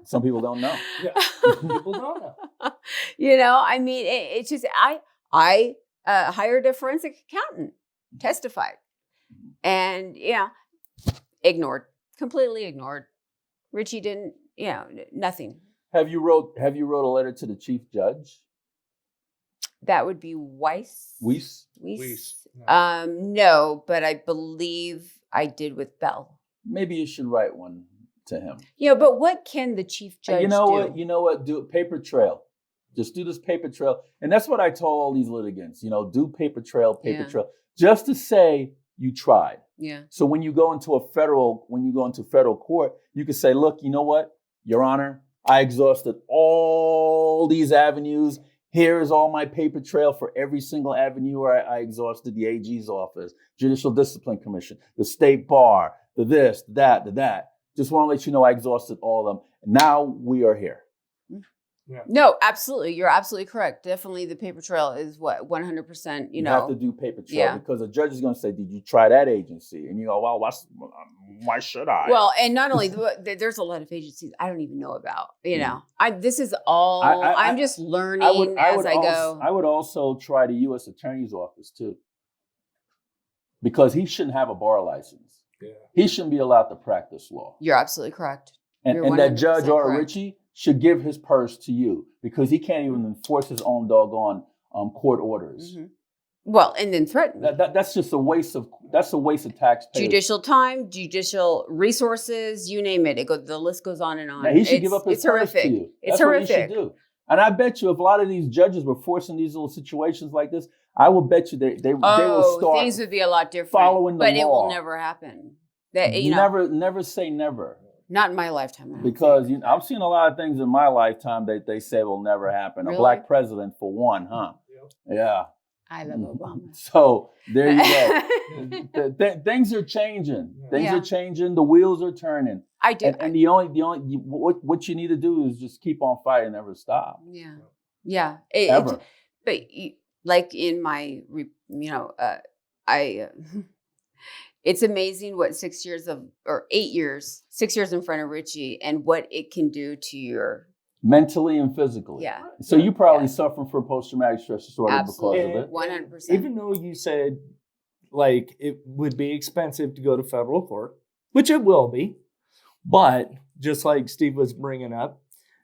Some people don't know. Yeah, people don't know. It's just, I hired a forensic accountant, testified, and completely ignored. Ritchie didn't, nothing. Have you wrote a letter to the chief judge? That would be Weiss. Weiss. Yeah. No, but I believe I did with Bell. Maybe you should write one to him. But what can the chief judge do? You know what? Do a paper trail. Just do this paper trail. And that's what I told all these litigants, do paper trail, just to say you tried. Yeah. So when you go into federal court, you can say, look, you know what, Your Honor, I exhausted all these avenues. Here is all my paper trail for every single avenue where I exhausted: the AG's office, Judicial Discipline Commission, the state bar, the this, that, the that. Just want to let you know I exhausted all of them. Now we are here. Yeah. No, absolutely. You're absolutely correct. Definitely the paper trail is 100%, You have to do paper trail because the judge is going to say, did you try that agency? And you go, well, why should I? Well, and not only, there's a lot of agencies I don't even know about, This is all, I'm just learning as I go. I would also try the U.S. Attorney's Office too. Because he shouldn't have a bar license. Yeah. He shouldn't be allowed to practice law. You're absolutely correct. And that judge or Ritchie should give his purse to you because he can't even enforce his own doggone court orders. Mm-hmm. Well, and then threaten. That's just a waste of taxpayers. Judicial time, judicial resources, you name it. The list goes on and on. Now, he should give up his purse to you. It's horrific. What he should do. And I bet you if a lot of these judges were forced in these little situations like this, I will bet you they will start things would be a lot different. Following the law. But it will never happen. Never say never. Not in my lifetime. Because I've seen a lot of things in my lifetime that they say will never happen. Really? A black president for one, huh? Yep. Yeah. I love Obama. So there you go. Things are changing. Things are changing. The wheels are turning. I do. And the only what you need to do is just keep on fighting, never stop. Yeah. Yeah. But like in my, it's amazing what 6 years 6 years in front of Ritchie and what it can do to your mentally and physically. Yeah. So you probably suffer from post-traumatic stress disorder because of it. 100%. Even though you said like it would be expensive to go to federal court, which it will be, but just like Steve was bringing up,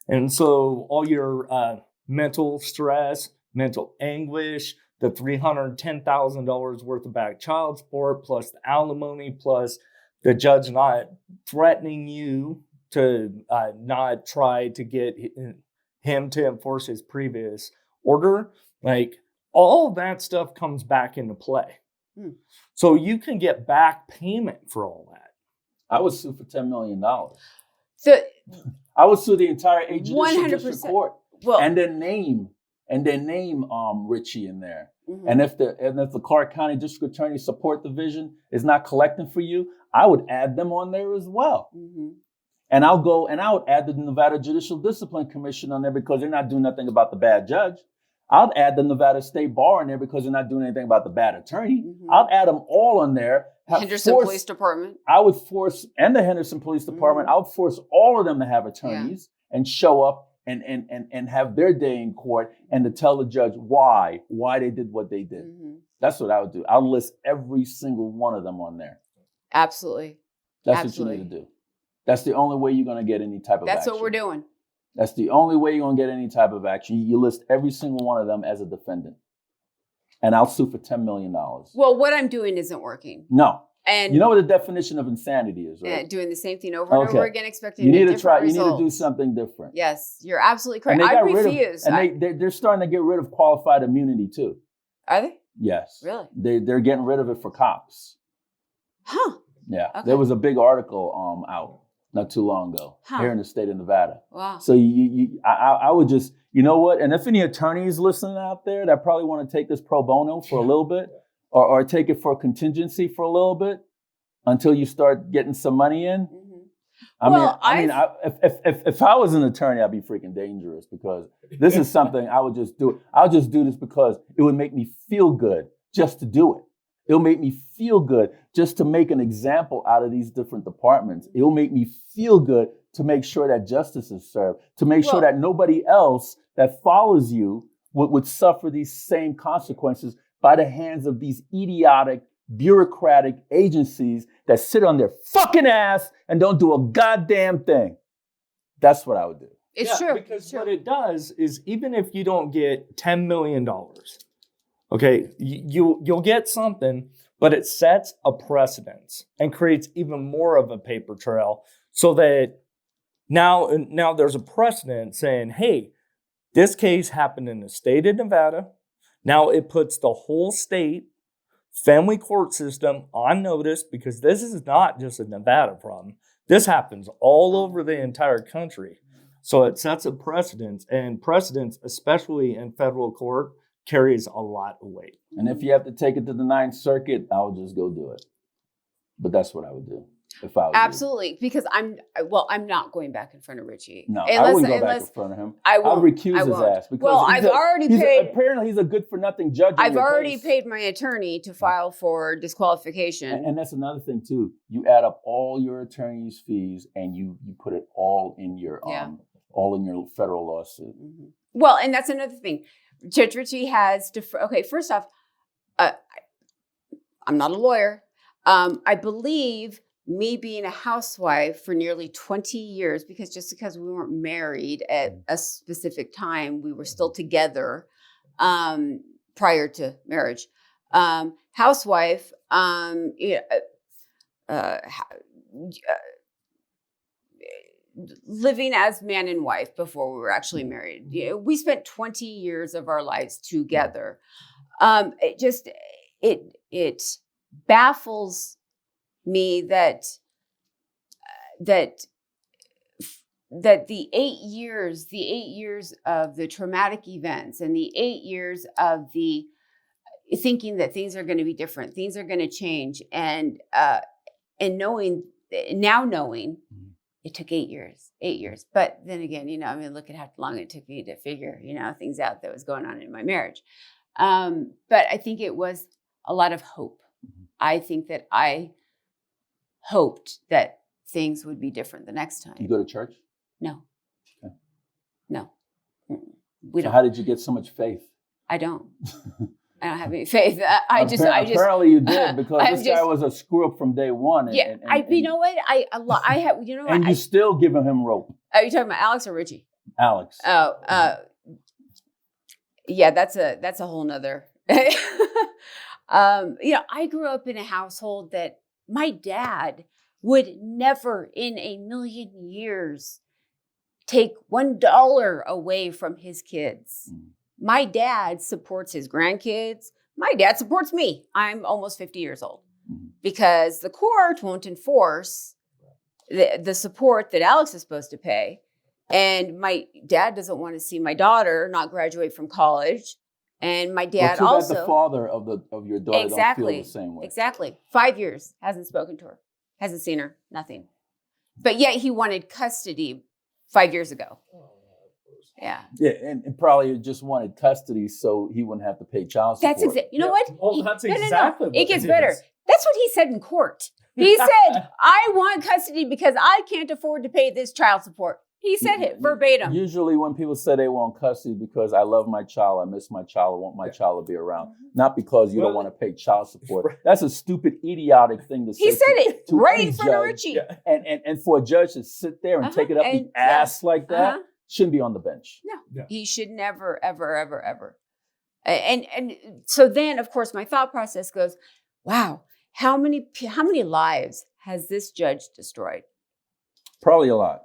and so all your mental stress, mental anguish, the $310,000 worth of back child support, plus the alimony, plus the judge not threatening you to not try to get him to enforce his previous order, like all of that stuff comes back into play. So you can get back payment for all that. I would sue for $10 million. The I would sue the entire Eighth Judicial 100%. District Court, well, and then name Ritchie in there. mhm. And if the Clark County District Attorney Support Division is not collecting for you, I would add them on there as well. Mhm. And I would add the Nevada Judicial Discipline Commission on there because they're not doing nothing about the bad judge. I'll add the Nevada State Bar on there because they're not doing anything about the bad attorney. Mhm. I'll add them all on there. Henderson Police Department. I would force, and the Henderson Police Department, I would force all of them to have attorneys and show up and have their day in court and to tell the judge why they did what they did. Mhm. That's what I would do. I'll list every single one of them on there. Absolutely. That's Absolutely. what you need to do. That's the only way you're going to get any type of That's action. what we're doing. That's the only way you're going to get any type of action. You list every single one of them as a defendant. And I'll sue for $10 million. Well, what I'm doing isn't working. No. And You know what the definition of insanity is, right? doing the same thing over and Okay. over again, expecting You need a to different try. You need to do result. something different. Yes, you're absolutely And correct. they I got rid of, refuse. and they're starting to get rid of qualified immunity too. Are they? Yes. Really? They're getting rid of it for cops. Huh. Yeah. Okay. There was a big article out not too long ago Huh. here in the state of Nevada. Wow. So I would just, you know what? And if any attorneys listening out there that probably want to take this pro bono for a little bit, or take it for contingency for a little bit until you start getting some money in. Mhm. If I was an attorney, I'd be freaking dangerous because this is something I would just do. I'll just do this because it would make me feel good just to do it. It'll make me feel good just to make an example out of these different departments. It'll make me feel good to make sure that justice is served, to make sure that nobody else that follows you would suffer these same consequences by the hands of these idiotic, bureaucratic agencies that sit on their fucking ass and don't do a goddamn thing. That's what I would do. It's true. Because what it does is even if you don't get $10 million, okay, you'll get something, but it sets a precedence and creates even more of a paper trail so that now there's a precedent saying, hey, this case happened in the state of Nevada. Now it puts the whole state family court system on notice because this is not just a Nevada problem. This happens all over the entire country. So it sets a precedent, and precedence, especially in federal court, carries a lot of weight. And if you have to take it to the Ninth Circuit, I would just go do it. But that's what I would do if I was Absolutely, because I'm not going back in front of Ritchie. No, I wouldn't go back in front of him. I won't. I'll recuse his won't. ass because apparently he's a good for nothing judge. I've already paid my attorney to file for disqualification. And that's another thing too. You add up all your attorney's fees and you put it all in your federal lawsuit. Mm-hmm. Well, and that's another thing. Judge Ritchie has first off, I'm not a lawyer. I believe me being a housewife for nearly 20 years, because we weren't married at a specific time, we were still together prior to marriage. Housewife, living as man and wife before we were actually married. We spent 20 years of our lives together. It baffles me that the 8 years of the traumatic events and the 8 years of the thinking that things are going to be different, things are going to change, and knowing it took 8 years. But then again, look at how long it took me to figure, things out that was going on in my marriage. But I think it was a lot of hope. I think that I hoped that things would be different the next time. You go to church? No. Okay. No. We don't. How did you get so much faith? I don't. I don't have any faith. Apparently you did, because this guy was a screw up from day one. You know what? I have. You know what? And you still giving him rope. Are you talking about Alex or Ritchie? Alex. Oh, yeah. That's a whole nother. I grew up in a household that my dad would never in a million years take $1 away from his kids. My dad supports his grandkids. My dad supports me. I'm almost 50 years old because the court won't enforce the support that Alex is supposed to pay. And my dad doesn't want to see my daughter not graduate from college. And my dad also, the father of your daughter don't feel the same way. Exactly. 5 years, hasn't spoken to her, hasn't seen her, nothing. But yet he wanted custody 5 years ago. Yeah. Yeah, and probably just wanted custody so he wouldn't have to pay child support. That's exactly. You know what? Well, that's exactly what it gets better. That's what he said in court. He said, I want custody because I can't afford to pay this child support. He said it verbatim. Usually when people say they want custody because I love my child, I miss my child, I want my child to be around. Not because you don't want to pay child support. That's a stupid, idiotic thing to say. He said it right in front of Ritchie. And for a judge to sit there and take it up the ass like that, shouldn't be on the bench. No, he should never, ever, ever, ever. And so then, of course, my thought process goes, wow, how many lives has this judge destroyed? Probably a lot.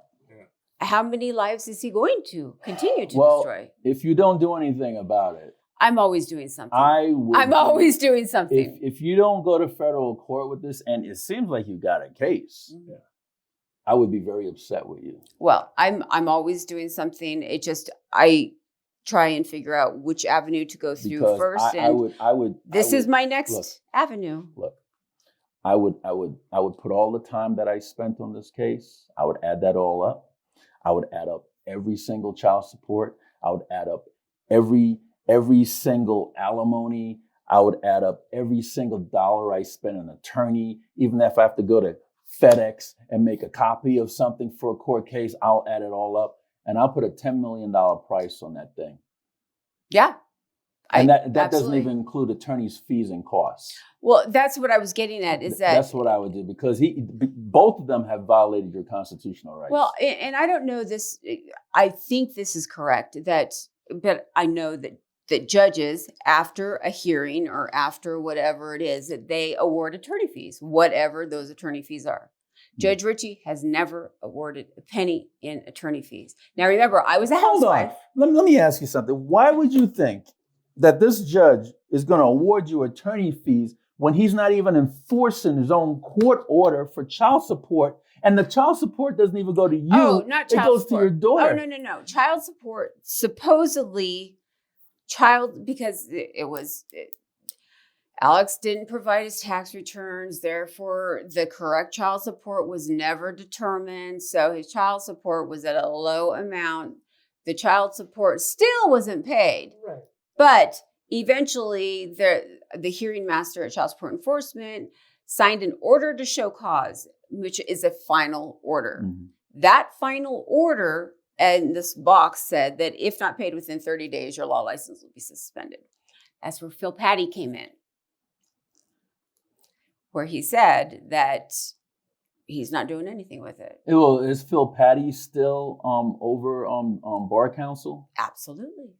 How many lives is he going to continue to destroy? If you don't do anything about it, I'm always doing something. I'm always doing something. If you don't go to federal court with this, and it seems like you got a case, I would be very upset with you. Well, I'm always doing something. It just I try and figure out which avenue to go through Because first. I would. This is my next avenue. Look, I would put all the time that I spent on this case. I would add that all up. I would add up every single child support. I would add up every single alimony. I would add up every single dollar I spent on an attorney. Even if I have to go to FedEx and make a copy of something for a court case, I'll add it all up. And I'll put a $10 million price on that thing. Yeah. And that doesn't even include attorney's fees and costs. Well, that's what I was getting at. That's what I would do, because both of them have violated your constitutional rights. Well, and I don't know this. I think this is correct. But I know that judges, after a hearing or after whatever it is, that they award attorney fees, whatever those attorney fees are. Judge Ritchie has never awarded a penny in attorney fees. Now, remember, I was a housewife. Hold on. Let me ask you something. Why would you think that this judge is going to award you attorney fees when he's not even enforcing his own court order for child support? And the child support doesn't even go to you. Oh, not child support. It goes to your daughter. Oh, no. Child support, supposedly, because it was... Alex didn't provide his tax returns, therefore the correct child support was never determined. So his child support was at a low amount. The child support still wasn't paid. Right. But eventually the hearing master at Child Support Enforcement signed an order to show cause, which is a final order. Mm-hmm. That final order, and this box said that if not paid within 30 days, your law license will be suspended. That's where Phil Patty came in, where he said that he's not doing anything with it. Well, is Phil Patty still over bar counsel? Absolutely.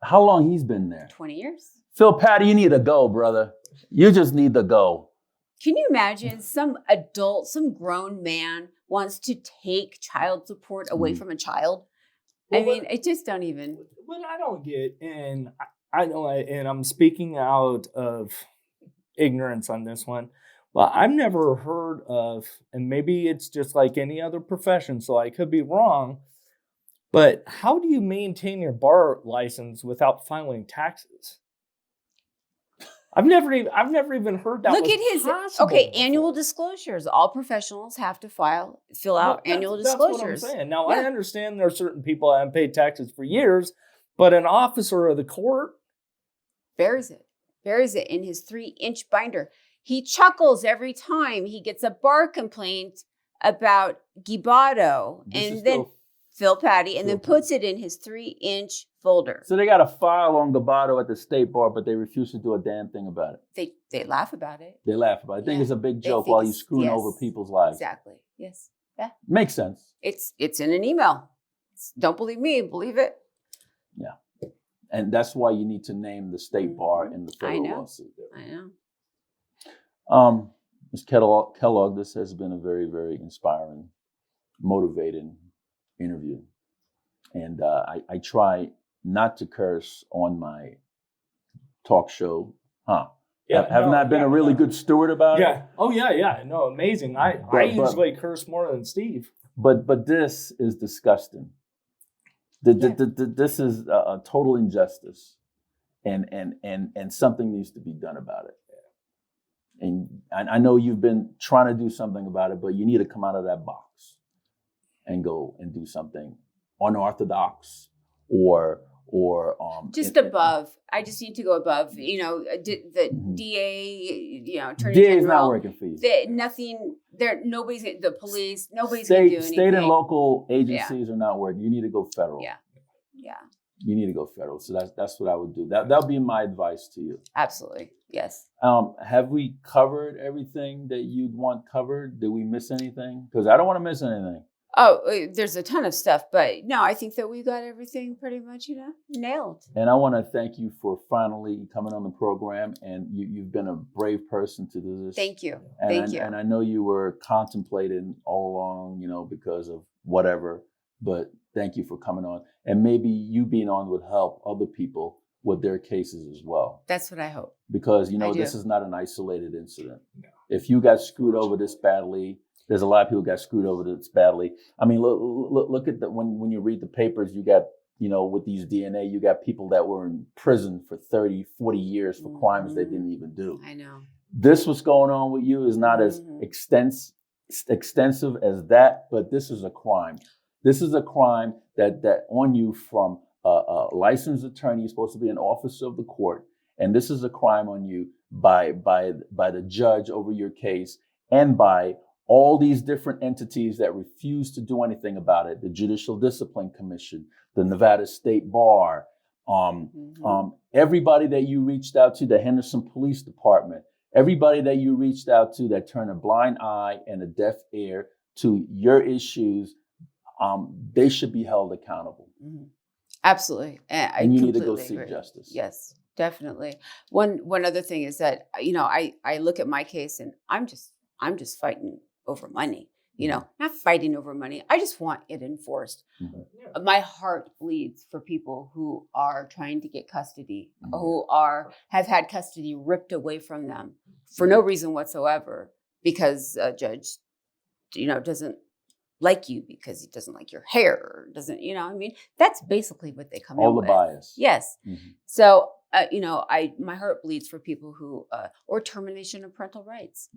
How long he's been there? 20 years. Phil Patty, you need to go, brother. You just need to go. Can you imagine some adult, some grown man wants to take child support away from a child? Well, I mean, it just don't even. What I don't get, and I know, and I'm speaking out of ignorance on this one. Well, I've never heard of, and maybe it's just like any other profession, so I could be wrong, but how do you maintain your bar license without filing taxes? I've never even heard that. Look at his annual disclosures. All professionals have to fill out annual disclosures. That's what I'm saying. Now, I understand there are certain people that haven't paid taxes for years, but an officer of the court bears it in his 3-inch binder. He chuckles every time he gets a bar complaint about Ghibaudo and then Phil Patty, and then puts it in his 3-inch folder. So they got a file on Ghibaudo at the state bar, but they refuse to do a damn thing about it. They laugh about it. They laugh about it. I think it's a big joke while he's screwing over people's lives. Exactly. Yes. Yeah. Makes sense. It's in an email. Don't believe me, believe it. Yeah. And that's why you need to name the state bar in the federal lawsuit. I know. Ms. Kellogg, this has been a very, very inspiring, motivating interview. And I try not to curse on my talk show. Haven't I been a really good steward about it? Yeah. Oh, yeah. No, amazing. I usually curse more than Steve. But this is disgusting. This is a total injustice, and something needs to be done about it. And I know you've been trying to do something about it, but you need to come out of that box and go and do something unorthodox or just above. I just need to go above. The DA, Attorney DA General. is not working for you. Nothing. Nobody's. The police. Nobody's going to do anything. State and local agencies are not working. You need to go federal. Yeah. You need to go federal. So that's what I would do. That'll be my advice to you. Absolutely. Yes. Have we covered everything that you'd want covered? Did we miss anything? Because I don't want to miss anything. Oh, there's a ton of stuff, but no, I think that we got everything pretty much, nailed. And I want to thank you for finally coming on the program, and you've been a brave person to do this. Thank you. And I know you were contemplating all along, because of whatever, but thank you for coming on. And maybe you being on would help other people with their cases as well. That's what I hope. Because, this is not an isolated incident. No. If you got screwed over this badly, there's a lot of people got screwed over this badly. I mean, look at when you read the papers, you got, with these DNA, you got people that were in prison for 30, 40 years for crimes they didn't even do. I know. This what's going on with you is not as extensive as that, but this is a crime. This is a crime that on you from a licensed attorney. You're supposed to be an officer of the court. And this is a crime on you by the judge over your case and by all these different entities that refuse to do anything about it. The Judicial Discipline Commission, the Nevada State Bar, everybody that you reached out to, the Henderson Police Department, everybody that you reached out to that turned a blind eye and a deaf ear to your issues, they should be held accountable. Mm-hmm. Absolutely. And you need to go seek justice. Yes, definitely. One other thing is that, I look at my case and I'm just fighting over money, not fighting over money. I just want it enforced. Mm-hmm. My heart bleeds for people who are trying to get custody, who have had custody ripped away from them for no reason whatsoever, because a judge, doesn't like you because he doesn't like your hair, or doesn't, that's basically what they come in with. All the bias. Yes. Mm-hmm. So, my heart bleeds for people who, or termination of parental rights,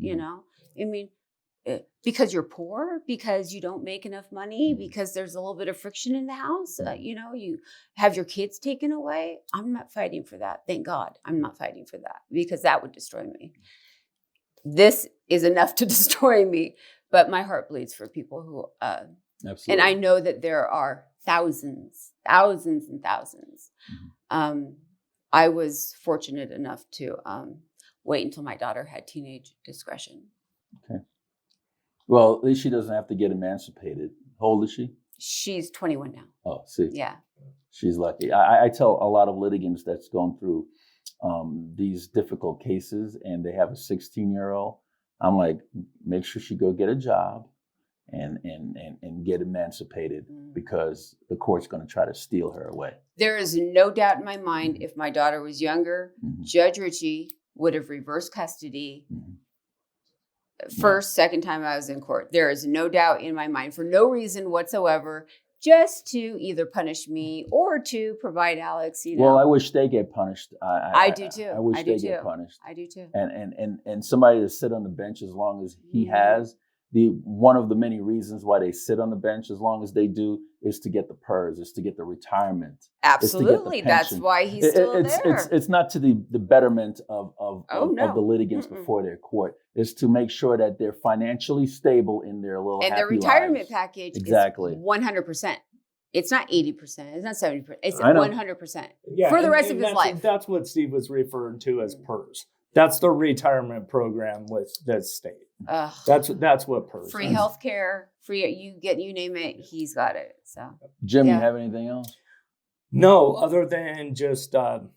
because you're poor, because you don't make enough money, because there's a little bit of friction in the house, you have your kids taken away. I'm not fighting for that. Thank God. I'm not fighting for that, because that would destroy me. This is enough to destroy me, but my heart bleeds for people who, absolutely. And I know that there are thousands and thousands. Mm-hmm. I was fortunate enough to wait until my daughter had teenage discretion. Okay. Well, at least she doesn't have to get emancipated. How old is she? She's 21 now. Oh, see. Yeah. She's lucky. I tell a lot of litigants that's gone through these difficult cases and they have a 16-year-old. I'm like, make sure she go get a job and get emancipated, because the court's going to try to steal her away. There is no doubt in my mind, if my daughter was younger, Judge Ritchie would have reversed custody first, second time I was in court. There is no doubt in my mind, for no reason whatsoever, just to either punish me or to provide Alex, Well, I wish they get punished. I do too. I wish they get punished. I do too. And somebody to sit on the bench as long as he has. One of the many reasons why they sit on the bench as long as they do is to get the PERS, is to get the retirement. Absolutely. That's why he's still there. It's not to the betterment of the litigants before their court. It's to make sure that they're financially stable in their little and happy their retirement lives. package Exactly. is 100%. It's not 80%. It's not 70%. It's 100% for the rest of his life. That's what Steve was referring to as PERS. That's the retirement program with the state. That's what PERS. Free health care, you name it, he's got it. So, Jim, you have anything else? No, other than just the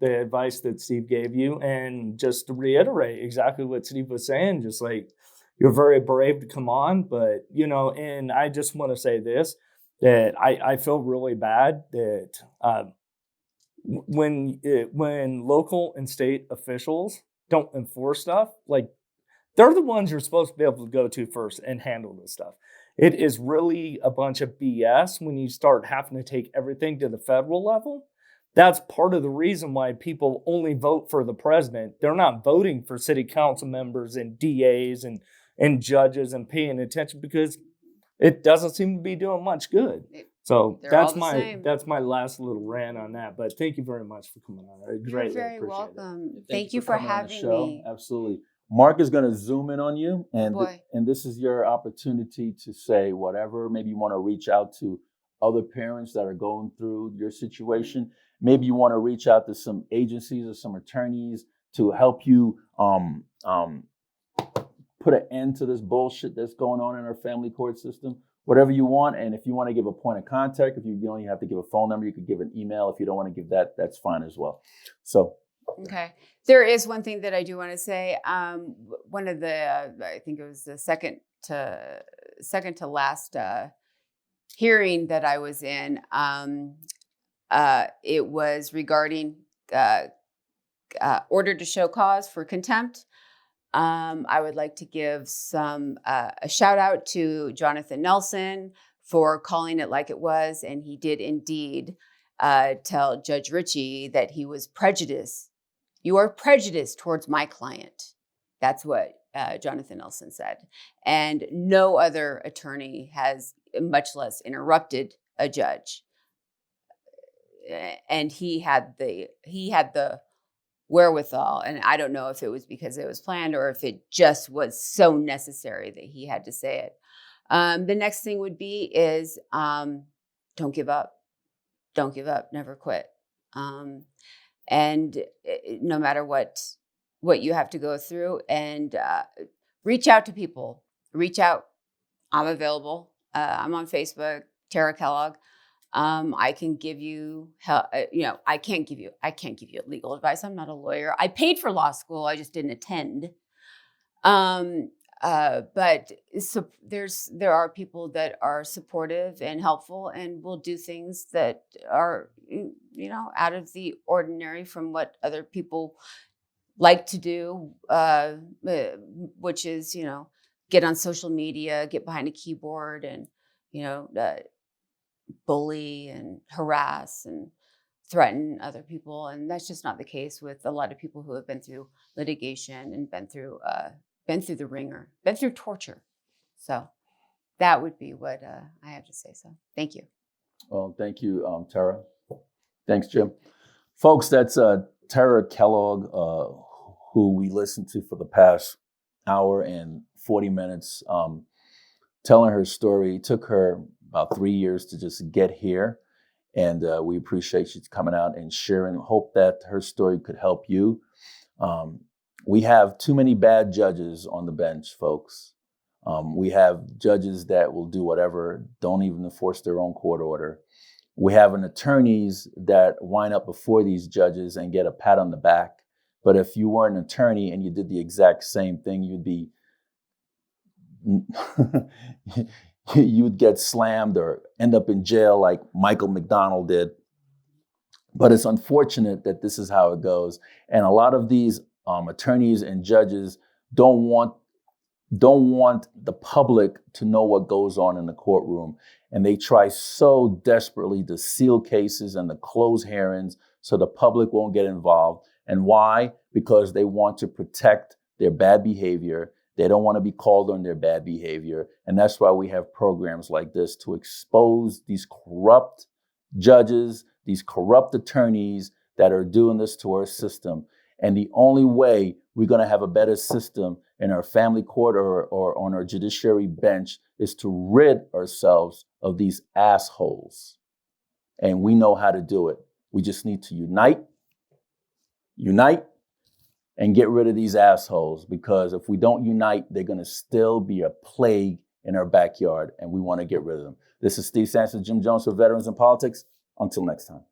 advice that Steve gave you, and just to reiterate exactly what Steve was saying, just like, you're very brave to come on, but and I just want to say this. that I feel really bad that when local and state officials don't enforce stuff, like they're the ones you're supposed to be able to go to first and handle this stuff. It is really a bunch of BS when you start having to take everything to the federal level. That's part of the reason why people only vote for the president. They're not voting for city council members and DAs and judges and paying attention because it doesn't seem to be doing much good. So that's my last little rant on that. But thank you very much for coming on. I greatly appreciate You're very welcome. it. Thank you for having me. Absolutely. Mark is going to zoom in on you, and this is your opportunity to say whatever. Maybe you want to reach out to other parents that are going through your situation. Maybe you want to reach out to some agencies or some attorneys to help you put an end to this bullshit that's going on in our family court system. Whatever you want. And if you want to give a point of contact, if you only have to give a phone number, you could give an email. If you don't want to give that, that's fine as well. So. Okay. There is one thing that I do want to say. One of the, I think it was the second to last hearing that I was in, it was regarding order to show cause for contempt. I would like to give a shout out to Jonathan Nelson for calling it like it was. And he did indeed tell Judge Ritchie that he was prejudiced. You are prejudiced towards my client. That's what Jonathan Nelson said. And no other attorney has, much less interrupted a judge. And he had the wherewithal, and I don't know if it was because it was planned or if it just was so necessary that he had to say it. The next thing would be is don't give up. Don't give up. Never quit. And no matter what you have to go through, and reach out to people. Reach out. I'm available. I'm on Facebook, Tara Kellogg. I can give you help. I can't give you legal advice. I'm not a lawyer. I paid for law school. I just didn't attend. But so there are people that are supportive and helpful and will do things that are, out of the ordinary from what other people like to do, which is, get on social media, get behind a keyboard and, bully and harass and threaten other people. And that's just not the case with a lot of people who have been through litigation and been through the ringer, been through torture. So that would be what I have to say. So thank you. Well, thank you, Tara. Thanks, Jim. Folks, that's Tara Kellogg, who we listened to for the past hour and 40 minutes, telling her story. It took her about 3 years to just get here. And we appreciate she coming out and sharing. Hope that her story could help you. We have too many bad judges on the bench, folks. We have judges that will do whatever, don't even enforce their own court order. We have attorneys that wind up before these judges and get a pat on the back. But if you were an attorney and you did the exact same thing, you would get slammed or end up in jail like Michael McDonald did. But it's unfortunate that this is how it goes. And a lot of these attorneys and judges don't want the public to know what goes on in the courtroom. And they try so desperately to seal cases and to close hearings so the public won't get involved. And why? Because they want to protect their bad behavior. They don't want to be called on their bad behavior. And that's why we have programs like this to expose these corrupt judges, these corrupt attorneys that are doing this to our system. And the only way we're going to have a better system in our family court or on our judiciary bench is to rid ourselves of these assholes. And we know how to do it. We just need to unite, and get rid of these assholes, because if we don't unite, they're going to still be a plague in our backyard, and we want to get rid of them. This is Steve Sanchez, Jim Jones for Veterans in Politics. Until next time.